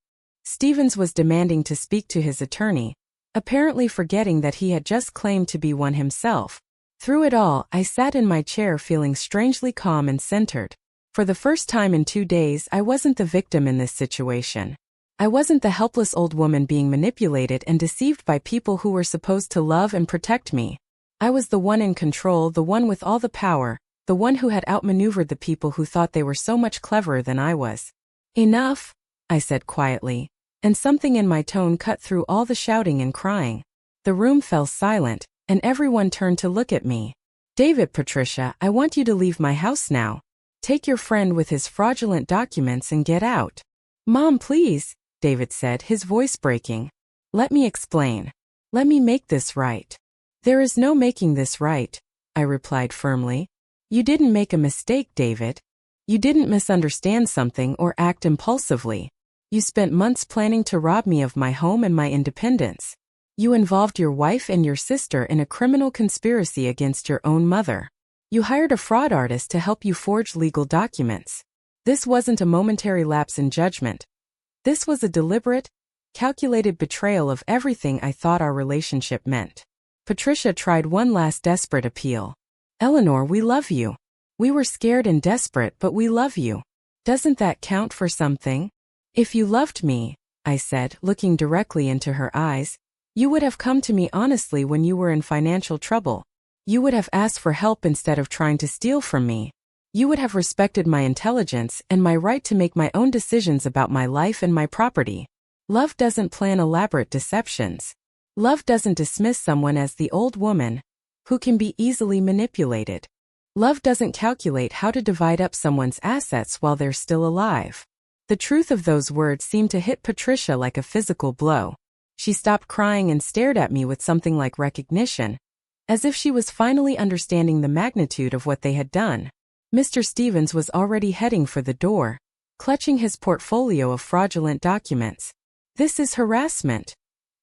Stevens was demanding to speak to his attorney, apparently forgetting that he had just claimed to be one himself. Through it all, I sat in my chair feeling strangely calm and centered. For the first time in 2 days, I wasn't the victim in this situation. I wasn't the helpless old woman being manipulated and deceived by people who were supposed to love and protect me. I was the one in control, the one with all the power, the one who had outmaneuvered the people who thought they were so much cleverer than I was. Enough, I said quietly, and something in my tone cut through all the shouting and crying. The room fell silent, and everyone turned to look at me. David, Patricia, I want you to leave my house now. Take your friend with his fraudulent documents and get out. Mom, please, David said, his voice breaking. Let me explain. Let me make this right. There is no making this right, I replied firmly. You didn't make a mistake, David. You didn't misunderstand something or act impulsively. You spent months planning to rob me of my home and my independence. You involved your wife and your sister in a criminal conspiracy against your own mother. You hired a fraud artist to help you forge legal documents. This wasn't a momentary lapse in judgment. This was a deliberate, calculated betrayal of everything I thought our relationship meant. Patricia tried one last desperate appeal. Eleanor, we love you. We were scared and desperate, but we love you. Doesn't that count for something? If you loved me, I said, looking directly into her eyes, you would have come to me honestly when you were in financial trouble. You would have asked for help instead of trying to steal from me. You would have respected my intelligence and my right to make my own decisions about my life and my property. Love doesn't plan elaborate deceptions. Love doesn't dismiss someone as the old woman who can be easily manipulated. Love doesn't calculate how to divide up someone's assets while they're still alive. The truth of those words seemed to hit Patricia like a physical blow. She stopped crying and stared at me with something like recognition, as if she was finally understanding the magnitude of what they had done. Mr. Stevens was already heading for the door, clutching his portfolio of fraudulent documents. This is harassment,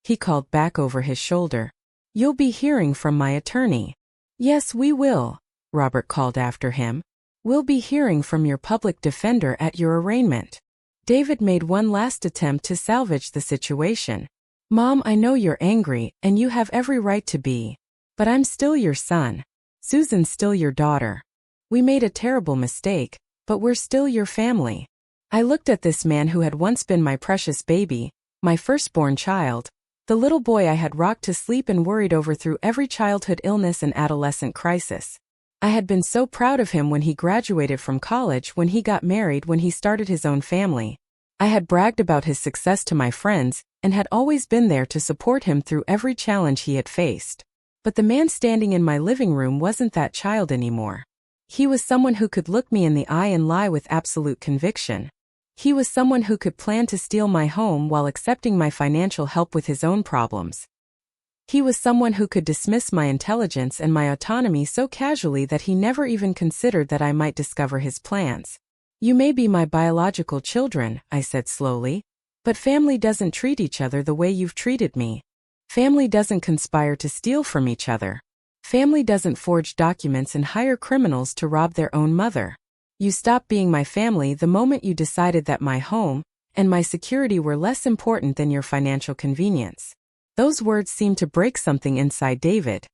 he called back over his shoulder. You'll be hearing from my attorney. Yes, we will, Robert called after him. We'll be hearing from your public defender at your arraignment. David made one last attempt to salvage the situation. Mom, I know you're angry, and you have every right to be. But I'm still your son. Susan's still your daughter. We made a terrible mistake, but we're still your family. I looked at this man who had once been my precious baby, my firstborn child, the little boy I had rocked to sleep and worried over through every childhood illness and adolescent crisis. I had been so proud of him when he graduated from college, when he got married, when he started his own family. I had bragged about his success to my friends, and had always been there to support him through every challenge he had faced. But the man standing in my living room wasn't that child anymore. He was someone who could look me in the eye and lie with absolute conviction. He was someone who could plan to steal my home while accepting my financial help with his own problems. He was someone who could dismiss my intelligence and my autonomy so casually that he never even considered that I might discover his plans. You may be my biological children, I said slowly, but family doesn't treat each other the way you've treated me. Family doesn't conspire to steal from each other. Family doesn't forge documents and hire criminals to rob their own mother. You stopped being my family the moment you decided that my home and my security were less important than your financial convenience. Those words seemed to break something inside David.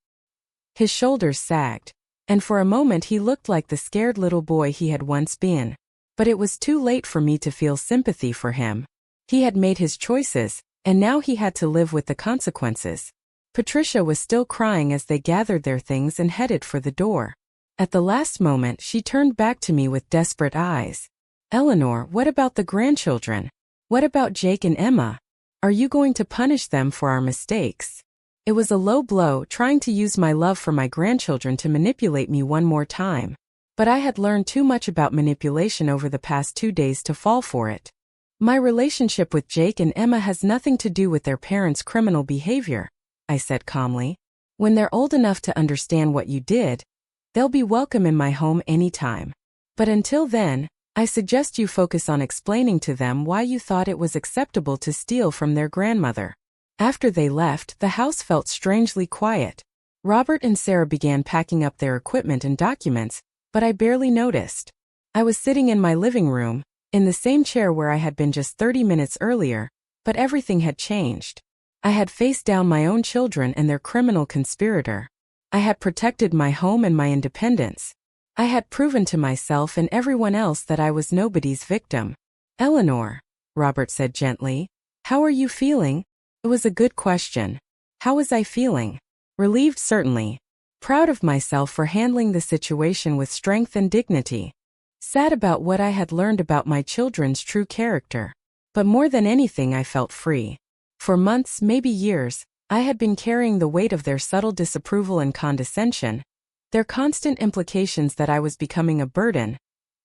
His shoulders sagged, and for a moment he looked like the scared little boy he had once been. But it was too late for me to feel sympathy for him. He had made his choices, and now he had to live with the consequences. Patricia was still crying as they gathered their things and headed for the door. At the last moment, she turned back to me with desperate eyes. Eleanor, what about the grandchildren? What about Jake and Emma? Are you going to punish them for our mistakes? It was a low blow, trying to use my love for my grandchildren to manipulate me one more time. But I had learned too much about manipulation over the past 2 days to fall for it. My relationship with Jake and Emma has nothing to do with their parents' criminal behavior, I said calmly. When they're old enough to understand what you did, they'll be welcome in my home anytime. But until then, I suggest you focus on explaining to them why you thought it was acceptable to steal from their grandmother. After they left, the house felt strangely quiet. Robert and Sarah began packing up their equipment and documents, but I barely noticed. I was sitting in my living room, in the same chair where I had been just 30 minutes earlier, but everything had changed. I had faced down my own children and their criminal conspirator. I had protected my home and my independence. I had proven to myself and everyone else that I was nobody's victim. Eleanor, Robert said gently, how are you feeling? It was a good question. How was I feeling? Relieved, certainly. Proud of myself for handling the situation with strength and dignity. Sad about what I had learned about my children's true character. But more than anything, I felt free. For months, maybe years, I had been carrying the weight of their subtle disapproval and condescension, their constant implications that I was becoming a burden,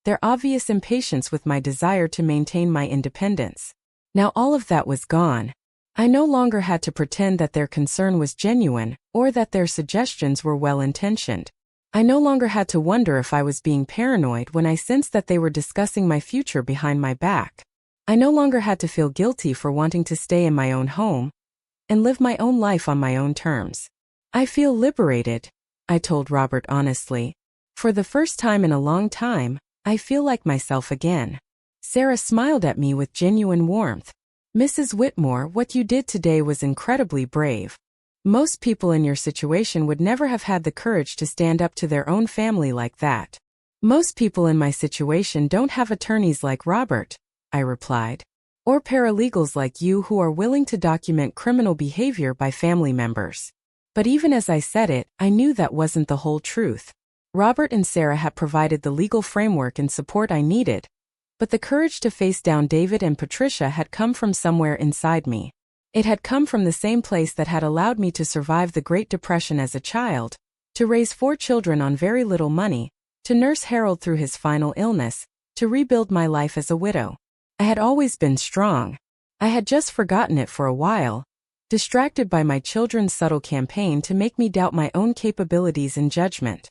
their obvious impatience with my desire to maintain my independence. Now all of that was gone. I no longer had to pretend that their concern was genuine, or that their suggestions were well-intentioned. I no longer had to wonder if I was being paranoid when I sensed that they were discussing my future behind my back. I no longer had to feel guilty for wanting to stay in my own home and live my own life on my own terms. I feel liberated, I told Robert honestly. For the first time in a long time, I feel like myself again. Sarah smiled at me with genuine warmth. Mrs. Whitmore, what you did today was incredibly brave. Most people in your situation would never have had the courage to stand up to their own family like that. Most people in my situation don't have attorneys like Robert, I replied, or paralegals like you who are willing to document criminal behavior by family members. But even as I said it, I knew that wasn't the whole truth. Robert and Sarah had provided the legal framework and support I needed, but the courage to face down David and Patricia had come from somewhere inside me. It had come from the same place that had allowed me to survive the Great Depression as a child, to raise 4 children on very little money, to nurse Harold through his final illness, to rebuild my life as a widow. I had always been strong. I had just forgotten it for a while, distracted by my children's subtle campaign to make me doubt my own capabilities and judgment.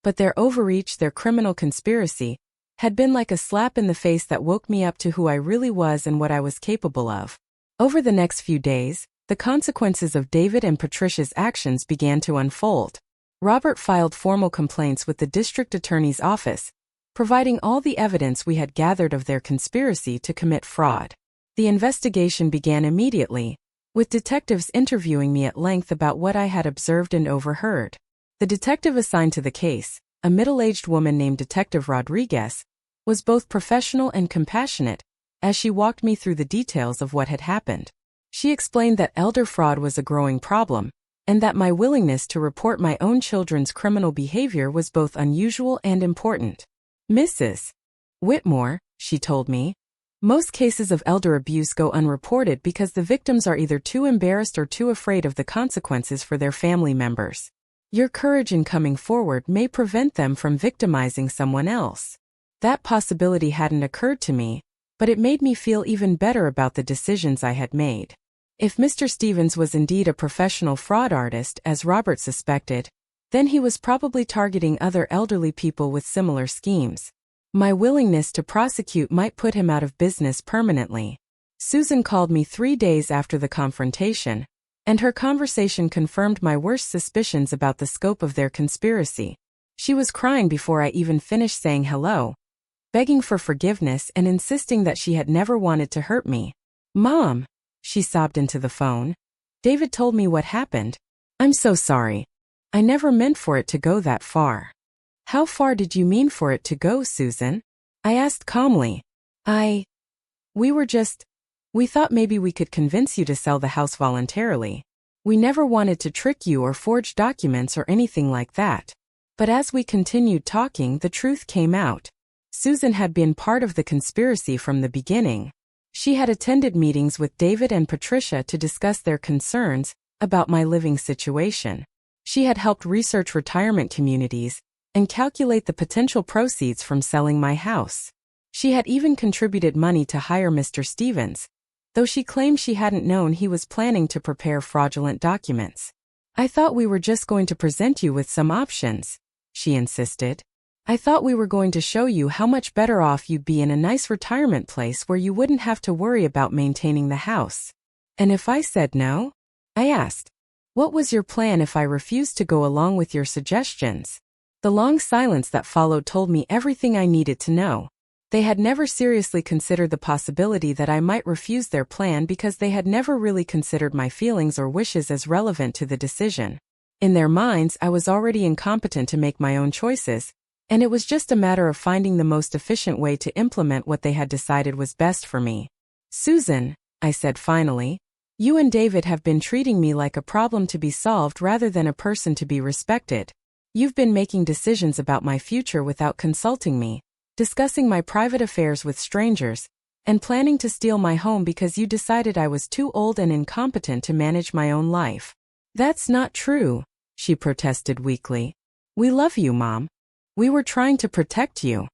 But their overreach, their criminal conspiracy, had been like a slap in the face that woke me up to who I really was and what I was capable of. Over the next few days, the consequences of David and Patricia's actions began to unfold. Robert filed formal complaints with the district attorney's office, providing all the evidence we had gathered of their conspiracy to commit fraud. The investigation began immediately, with detectives interviewing me at length about what I had observed and overheard. The detective assigned to the case, a middle-aged woman named Detective Rodriguez, was both professional and compassionate, as she walked me through the details of what had happened. She explained that elder fraud was a growing problem, and that my willingness to report my own children's criminal behavior was both unusual and important. Mrs. Whitmore, she told me, most cases of elder abuse go unreported because the victims are either too embarrassed or too afraid of the consequences for their family members. Your courage in coming forward may prevent them from victimizing someone else. That possibility hadn't occurred to me, but it made me feel even better about the decisions I had made. If Mr. Stevens was indeed a professional fraud artist, as Robert suspected, then he was probably targeting other elderly people with similar schemes. My willingness to prosecute might put him out of business permanently. Susan called me 3 days after the confrontation, and her conversation confirmed my worst suspicions about the scope of their conspiracy. She was crying before I even finished saying hello, begging for forgiveness and insisting that she had never wanted to hurt me. "Mom," she sobbed into the phone. "David told me what happened. I'm so sorry. I never meant for it to go that far." "How far did you mean for it to go, Susan?" I asked calmly. We thought maybe we could convince you to sell the house voluntarily. We never wanted to trick you or forge documents or anything like that." But as we continued talking, the truth came out. Susan had been part of the conspiracy from the beginning. She had attended meetings with David and Patricia to discuss their concerns about my living situation. She had helped research retirement communities and calculate the potential proceeds from selling my house. She had even contributed money to hire Mr. Stevens, though she claimed she hadn't known he was planning to prepare fraudulent documents. "I thought we were just going to present you with some options," she insisted. "I thought we were going to show you how much better off you'd be in a nice retirement place where you wouldn't have to worry about maintaining the house." "And if I said no?" I asked. "What was your plan if I refused to go along with your suggestions?" The long silence that followed told me everything I needed to know. They had never seriously considered the possibility that I might refuse their plan because they had never really considered my feelings or wishes as relevant to the decision. In their minds, I was already incompetent to make my own choices, and it was just a matter of finding the most efficient way to implement what they had decided was best for me. "Susan," I said finally, "you and David have been treating me like a problem to be solved rather than a person to be respected. You've been making decisions about my future without consulting me, discussing my private affairs with strangers, and planning to steal my home because you decided I was too old and incompetent to manage my own life." "That's not true," she protested weakly. "We love you, Mom. We were trying to protect you."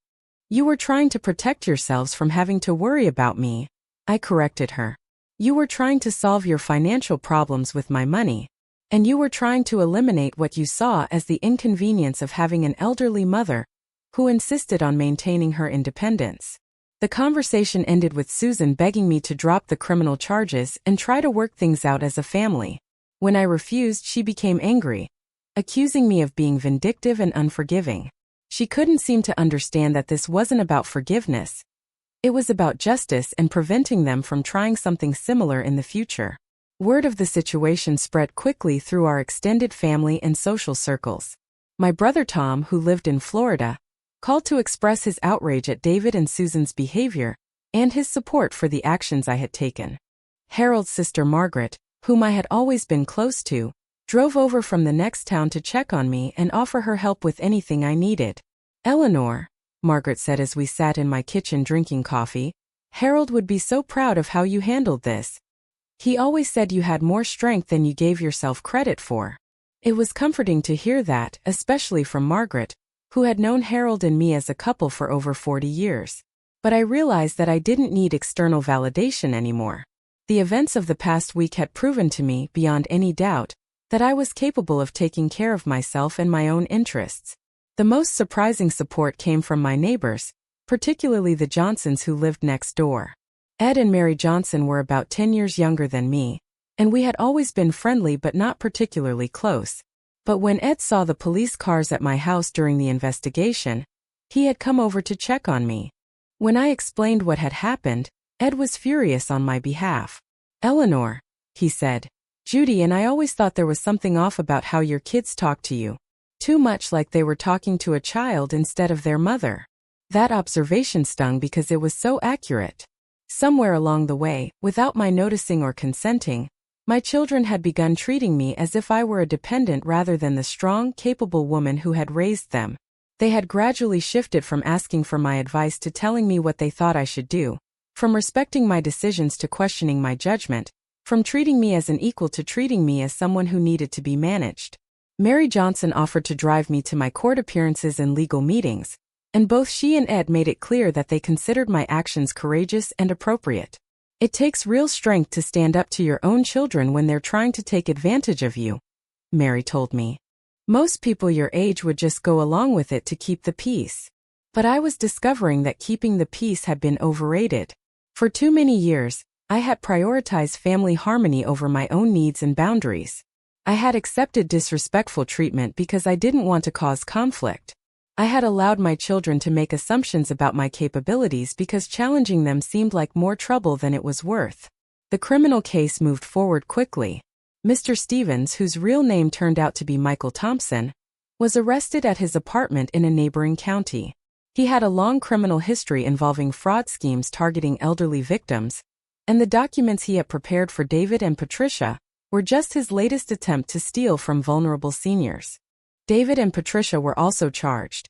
"You were trying to protect yourselves from having to worry about me," I corrected her. "You were trying to solve your financial problems with my money. And you were trying to eliminate what you saw as the inconvenience of having an elderly mother who insisted on maintaining her independence." The conversation ended with Susan begging me to drop the criminal charges and try to work things out as a family. When I refused, she became angry, accusing me of being vindictive and unforgiving. She couldn't seem to understand that this wasn't about forgiveness. It was about justice and preventing them from trying something similar in the future. Word of the situation spread quickly through our extended family and social circles. My brother Tom, who lived in Florida, called to express his outrage at David and Susan's behavior and his support for the actions I had taken. Harold's sister Margaret, whom I had always been close to, drove over from the next town to check on me and offer her help with anything I needed. "Eleanor," Margaret said as we sat in my kitchen drinking coffee, "Harold would be so proud of how you handled this. He always said you had more strength than you gave yourself credit for." It was comforting to hear that, especially from Margaret, who had known Harold and me as a couple for over 40 years. But I realized that I didn't need external validation anymore. The events of the past week had proven to me, beyond any doubt, that I was capable of taking care of myself and my own interests. The most surprising support came from my neighbors, particularly the Johnsons who lived next door. Ed and Mary Johnson were about 10 years younger than me, and we had always been friendly but not particularly close. But when Ed saw the police cars at my house during the investigation, he had come over to check on me. When I explained what had happened, Ed was furious on my behalf. "Eleanor," he said, "Judy and I always thought there was something off about how your kids talk to you. Too much like they were talking to a child instead of their mother." That observation stung because it was so accurate. Somewhere along the way, without my noticing or consenting, my children had begun treating me as if I were a dependent rather than the strong, capable woman who had raised them. They had gradually shifted from asking for my advice to telling me what they thought I should do, from respecting my decisions to questioning my judgment, from treating me as an equal to treating me as someone who needed to be managed. Mary Johnson offered to drive me to my court appearances and legal meetings, and both she and Ed made it clear that they considered my actions courageous and appropriate. "It takes real strength to stand up to your own children when they're trying to take advantage of you," Mary told me. "Most people your age would just go along with it to keep the peace." But I was discovering that keeping the peace had been overrated. For too many years, I had prioritized family harmony over my own needs and boundaries. I had accepted disrespectful treatment because I didn't want to cause conflict. I had allowed my children to make assumptions about my capabilities because challenging them seemed like more trouble than it was worth. The criminal case moved forward quickly. Mr. Stevens, whose real name turned out to be Michael Thompson, was arrested at his apartment in a neighboring county. He had a long criminal history involving fraud schemes targeting elderly victims, and the documents he had prepared for David and Patricia were just his latest attempt to steal from vulnerable seniors. David and Patricia were also charged,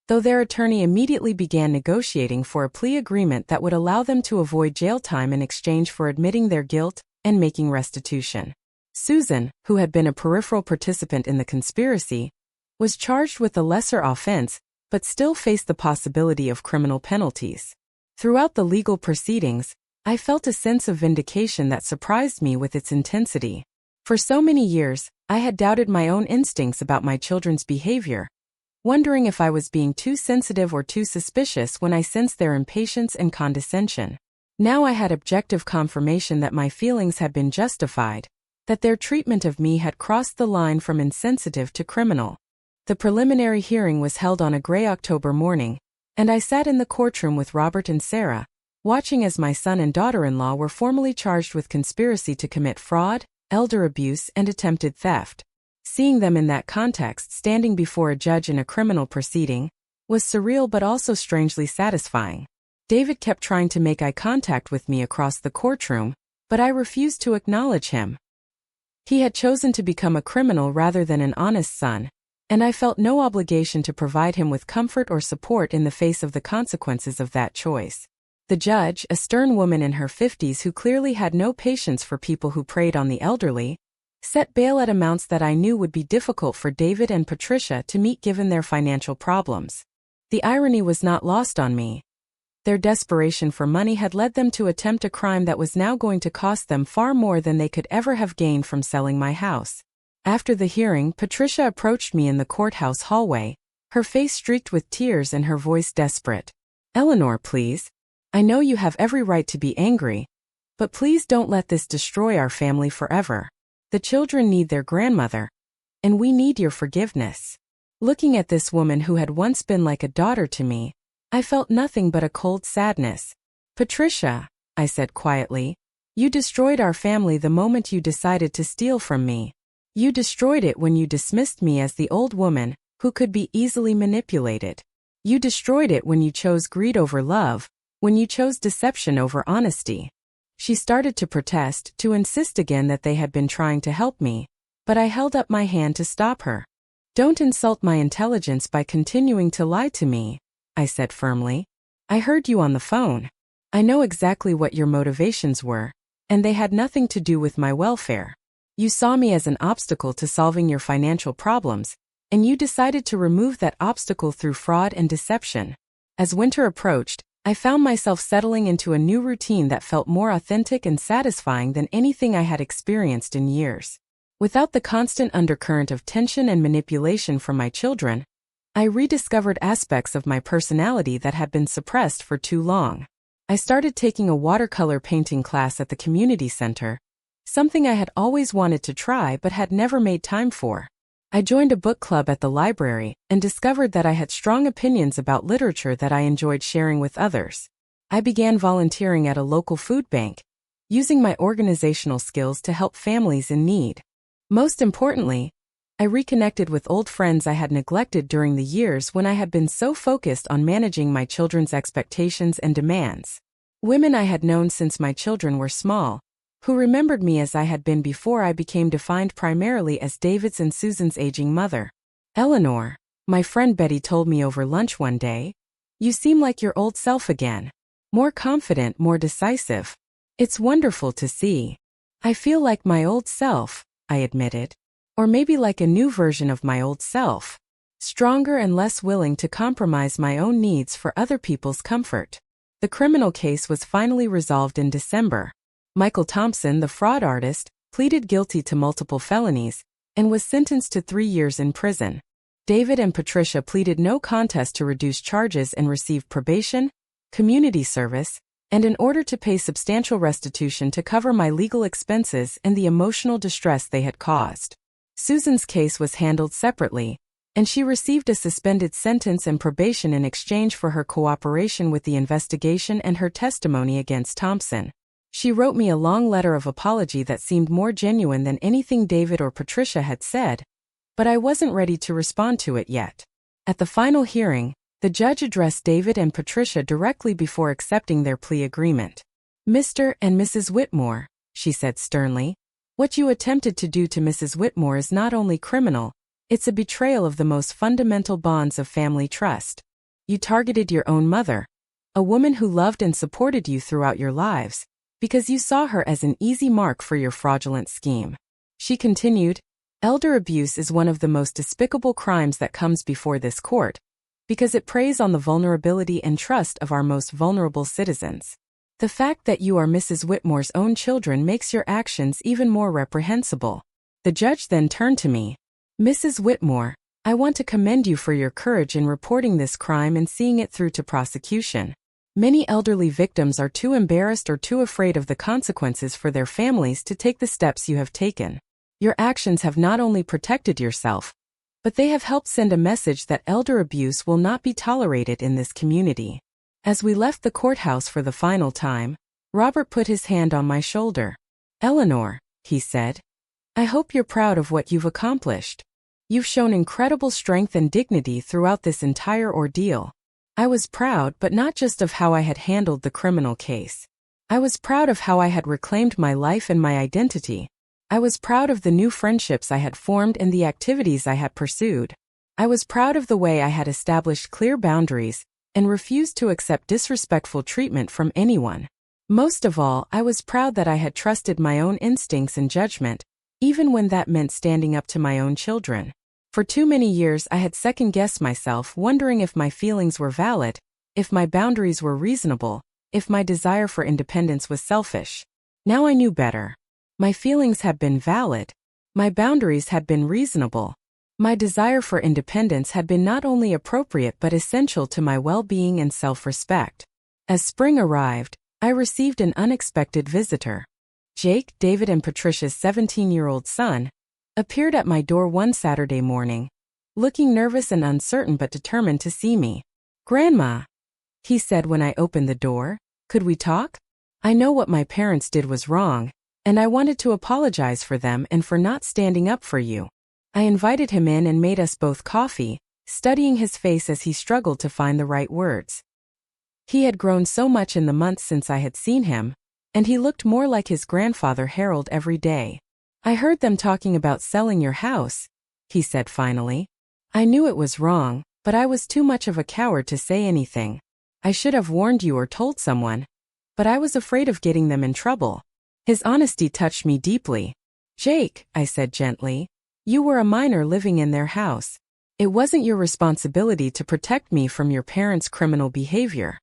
though their attorney immediately began negotiating for a plea agreement that would allow them to avoid jail time in exchange for admitting their guilt and making restitution. Susan, who had been a peripheral participant in the conspiracy, was charged with a lesser offense but still faced the possibility of criminal penalties. Throughout the legal proceedings, I felt a sense of vindication that surprised me with its intensity. For so many years, I had doubted my own instincts about my children's behavior, wondering if I was being too sensitive or too suspicious when I sensed their impatience and condescension. Now I had objective confirmation that my feelings had been justified, that their treatment of me had crossed the line from insensitive to criminal. The preliminary hearing was held on a gray October morning, and I sat in the courtroom with Robert and Sarah, watching as my son and daughter-in-law were formally charged with conspiracy to commit fraud, elder abuse, and attempted theft. Seeing them in that context standing before a judge in a criminal proceeding was surreal but also strangely satisfying. David kept trying to make eye contact with me across the courtroom, but I refused to acknowledge him. He had chosen to become a criminal rather than an honest son, and I felt no obligation to provide him with comfort or support in the face of the consequences of that choice. The judge, a stern woman in her 50s who clearly had no patience for people who preyed on the elderly, set bail at amounts that I knew would be difficult for David and Patricia to meet given their financial problems. The irony was not lost on me. Their desperation for money had led them to attempt a crime that was now going to cost them far more than they could ever have gained from selling my house. After the hearing, Patricia approached me in the courthouse hallway, her face streaked with tears and her voice desperate. "Eleanor, please. I know you have every right to be angry, but please don't let this destroy our family forever. The children need their grandmother, and we need your forgiveness." Looking at this woman who had once been like a daughter to me, I felt nothing but a cold sadness. "Patricia," I said quietly, "you destroyed our family the moment you decided to steal from me. You destroyed it when you dismissed me as the old woman who could be easily manipulated. You destroyed it when you chose greed over love, when you chose deception over honesty." She started to protest, to insist again that they had been trying to help me, but I held up my hand to stop her. "Don't insult my intelligence by continuing to lie to me," I said firmly. "I heard you on the phone. I know exactly what your motivations were, and they had nothing to do with my welfare. You saw me as an obstacle to solving your financial problems, and you decided to remove that obstacle through fraud and deception." As winter approached, I found myself settling into a new routine that felt more authentic and satisfying than anything I had experienced in years. Without the constant undercurrent of tension and manipulation from my children, I rediscovered aspects of my personality that had been suppressed for too long. I started taking a watercolor painting class at the community center, something I had always wanted to try but had never made time for. I joined a book club at the library and discovered that I had strong opinions about literature that I enjoyed sharing with others. I began volunteering at a local food bank, using my organizational skills to help families in need. Most importantly, I reconnected with old friends I had neglected during the years when I had been so focused on managing my children's expectations and demands. Women I had known since my children were small, who remembered me as I had been before I became defined primarily as David's and Susan's aging mother. "Eleanor," my friend Betty told me over lunch one day, "you seem like your old self again. More confident, more decisive. It's wonderful to see." "I feel like my old self," I admitted. "Or maybe like a new version of my old self. Stronger and less willing to compromise my own needs for other people's comfort." The criminal case was finally resolved in December. Michael Thompson, the fraud artist, pleaded guilty to multiple felonies and was sentenced to 3 years in prison. David and Patricia pleaded no contest to reduce charges and received probation, community service, and an order to pay substantial restitution to cover my legal expenses and the emotional distress they had caused. Susan's case was handled separately, and she received a suspended sentence and probation in exchange for her cooperation with the investigation and her testimony against Thompson. She wrote me a long letter of apology that seemed more genuine than anything David or Patricia had said, but I wasn't ready to respond to it yet. At the final hearing, the judge addressed David and Patricia directly before accepting their plea agreement. "Mr. and Mrs. Whitmore," she said sternly, "what you attempted to do to Mrs. Whitmore is not only criminal, it's a betrayal of the most fundamental bonds of family trust. You targeted your own mother, a woman who loved and supported you throughout your lives, because you saw her as an easy mark for your fraudulent scheme." She continued, "Elder abuse is one of the most despicable crimes that comes before this court, because it preys on the vulnerability and trust of our most vulnerable citizens. The fact that you are Mrs. Whitmore's own children makes your actions even more reprehensible." The judge then turned to me. "Mrs. Whitmore, I want to commend you for your courage in reporting this crime and seeing it through to prosecution. Many elderly victims are too embarrassed or too afraid of the consequences for their families to take the steps you have taken. Your actions have not only protected yourself, but they have helped send a message that elder abuse will not be tolerated in this community." As we left the courthouse for the final time, Robert put his hand on my shoulder. "Eleanor," he said, "I hope you're proud of what you've accomplished. You've shown incredible strength and dignity throughout this entire ordeal." I was proud, but not just of how I had handled the criminal case. I was proud of how I had reclaimed my life and my identity. I was proud of the new friendships I had formed and the activities I had pursued. I was proud of the way I had established clear boundaries and refused to accept disrespectful treatment from anyone. Most of all, I was proud that I had trusted my own instincts and judgment, even when that meant standing up to my own children. For too many years I had second-guessed myself, wondering if my feelings were valid, if my boundaries were reasonable, if my desire for independence was selfish. Now I knew better. My feelings had been valid. My boundaries had been reasonable. My desire for independence had been not only appropriate but essential to my well-being and self-respect. As spring arrived, I received an unexpected visitor. Jake, David and Patricia's 17-year-old son, appeared at my door one Saturday morning, looking nervous and uncertain but determined to see me. "Grandma," he said when I opened the door, "could we talk? I know what my parents did was wrong, and I wanted to apologize for them and for not standing up for you." I invited him in and made us both coffee, studying his face as he struggled to find the right words. He had grown so much in the months since I had seen him, and he looked more like his grandfather Harold every day. "I heard them talking about selling your house," he said finally. "I knew it was wrong, but I was too much of a coward to say anything. I should have warned you or told someone, but I was afraid of getting them in trouble." His honesty touched me deeply. "Jake," I said gently, "you were a minor living in their house. It wasn't your responsibility to protect me from your parents' criminal behavior.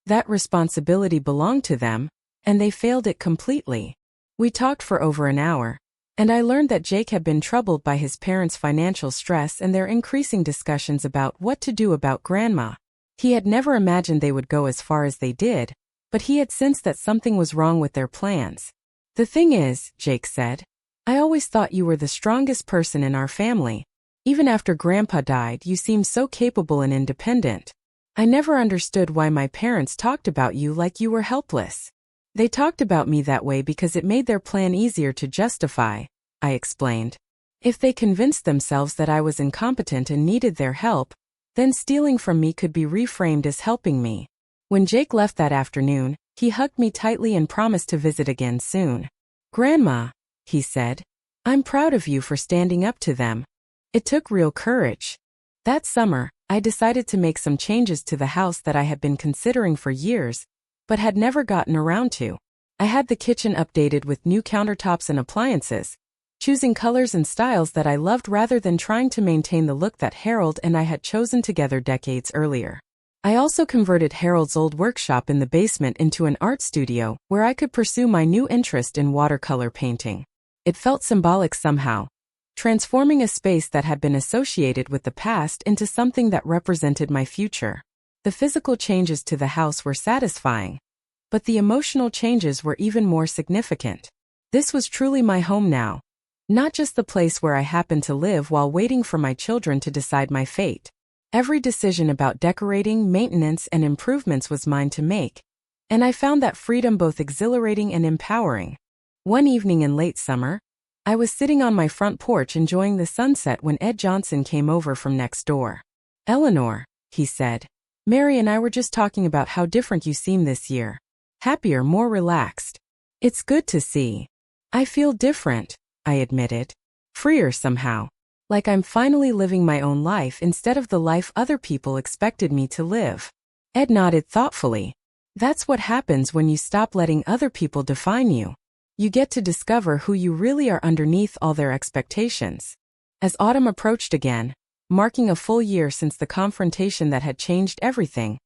That responsibility belonged to them, and they failed it completely." We talked for over an hour, and I learned that Jake had been troubled by his parents' financial stress and their increasing discussions about what to do about Grandma. He had never imagined they would go as far as they did, but he had sensed that something was wrong with their plans. The thing is, Jake said, I always thought you were the strongest person in our family. Even after Grandpa died, you seemed so capable and independent. I never understood why my parents talked about you like you were helpless. They talked about me that way because it made their plan easier to justify, I explained. If they convinced themselves that I was incompetent and needed their help, then stealing from me could be reframed as helping me. When Jake left that afternoon, he hugged me tightly and promised to visit again soon. Grandma, he said, I'm proud of you for standing up to them. It took real courage. That summer, I decided to make some changes to the house that I had been considering for years, but had never gotten around to. I had the kitchen updated with new countertops and appliances, choosing colors and styles that I loved rather than trying to maintain the look that Harold and I had chosen together decades earlier. I also converted Harold's old workshop in the basement into an art studio where I could pursue my new interest in watercolor painting. It felt symbolic somehow, transforming a space that had been associated with the past into something that represented my future. The physical changes to the house were satisfying, but the emotional changes were even more significant. This was truly my home now, not just the place where I happened to live while waiting for my children to decide my fate. Every decision about decorating, maintenance, and improvements was mine to make, and I found that freedom both exhilarating and empowering. One evening in late summer, I was sitting on my front porch enjoying the sunset when Ed Johnson came over from next door. Eleanor, he said, Mary and I were just talking about how different you seem this year. Happier, more relaxed. It's good to see. I feel different, I admitted. Freer somehow. Like I'm finally living my own life instead of the life other people expected me to live. Ed nodded thoughtfully. That's what happens when you stop letting other people define you. You get to discover who you really are underneath all their expectations. As autumn approached again, marking a full year since the confrontation that had changed everything,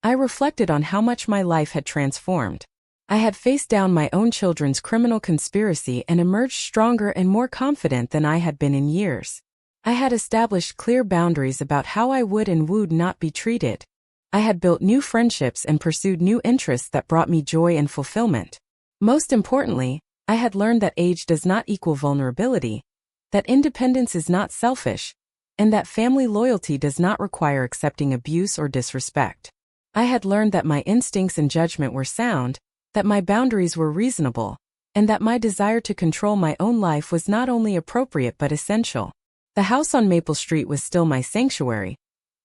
I reflected on how much my life had transformed. I had faced down my own children's criminal conspiracy and emerged stronger and more confident than I had been in years. I had established clear boundaries about how I would and would not be treated. I had built new friendships and pursued new interests that brought me joy and fulfillment. Most importantly, I had learned that age does not equal vulnerability, that independence is not selfish, and that family loyalty does not require accepting abuse or disrespect. I had learned that my instincts and judgment were sound, that my boundaries were reasonable, and that my desire to control my own life was not only appropriate but essential. The house on Maple Street was still my sanctuary,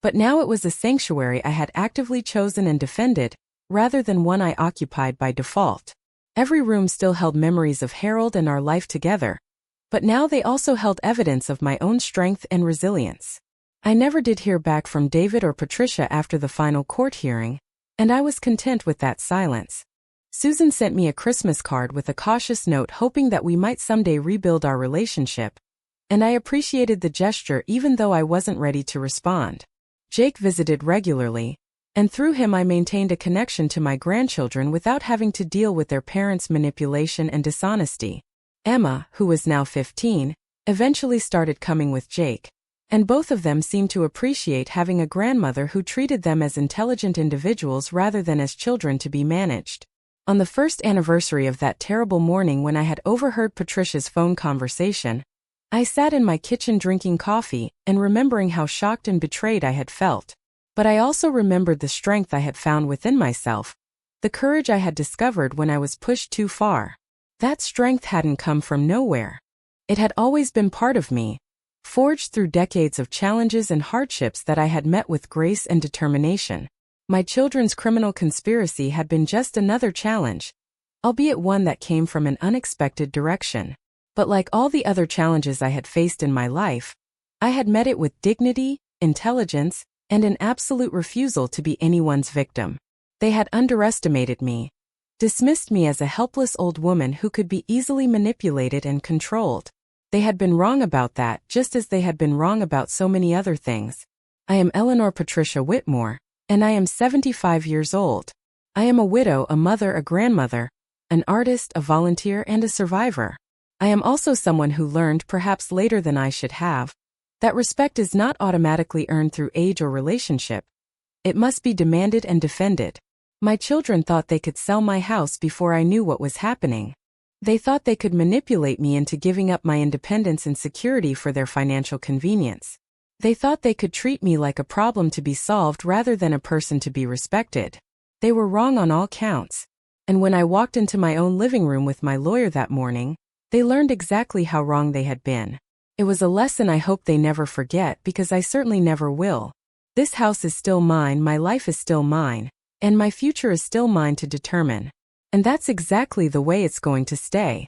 but now it was a sanctuary I had actively chosen and defended, rather than one I occupied by default. Every room still held memories of Harold and our life together, but now they also held evidence of my own strength and resilience. I never did hear back from David or Patricia after the final court hearing, and I was content with that silence. Susan sent me a Christmas card with a cautious note hoping that we might someday rebuild our relationship, and I appreciated the gesture even though I wasn't ready to respond. Jake visited regularly, and through him I maintained a connection to my grandchildren without having to deal with their parents' manipulation and dishonesty. Emma, who was now 15, eventually started coming with Jake, and both of them seemed to appreciate having a grandmother who treated them as intelligent individuals rather than as children to be managed. On the first anniversary of that terrible morning when I had overheard Patricia's phone conversation, I sat in my kitchen drinking coffee and remembering how shocked and betrayed I had felt. But I also remembered the strength I had found within myself, the courage I had discovered when I was pushed too far. That strength hadn't come from nowhere. It had always been part of me, forged through decades of challenges and hardships that I had met with grace and determination. My children's criminal conspiracy had been just another challenge, albeit one that came from an unexpected direction. But like all the other challenges I had faced in my life, I had met it with dignity, intelligence, and an absolute refusal to be anyone's victim. They had underestimated me, dismissed me as a helpless old woman who could be easily manipulated and controlled. They had been wrong about that, just as they had been wrong about so many other things. I am Eleanor Patricia Whitmore, and I am 75 years old. I am a widow, a mother, a grandmother, an artist, a volunteer, and a survivor. I am also someone who learned, perhaps later than I should have, that respect is not automatically earned through age or relationship. It must be demanded and defended. My children thought they could sell my house before I knew what was happening. They thought they could manipulate me into giving up my independence and security for their financial convenience. They thought they could treat me like a problem to be solved rather than a person to be respected. They were wrong on all counts. And when I walked into my own living room with my lawyer that morning, they learned exactly how wrong they had been. It was a lesson I hope they never forget, because I certainly never will. This house is still mine, my life is still mine, and my future is still mine to determine. And that's exactly the way it's going to stay.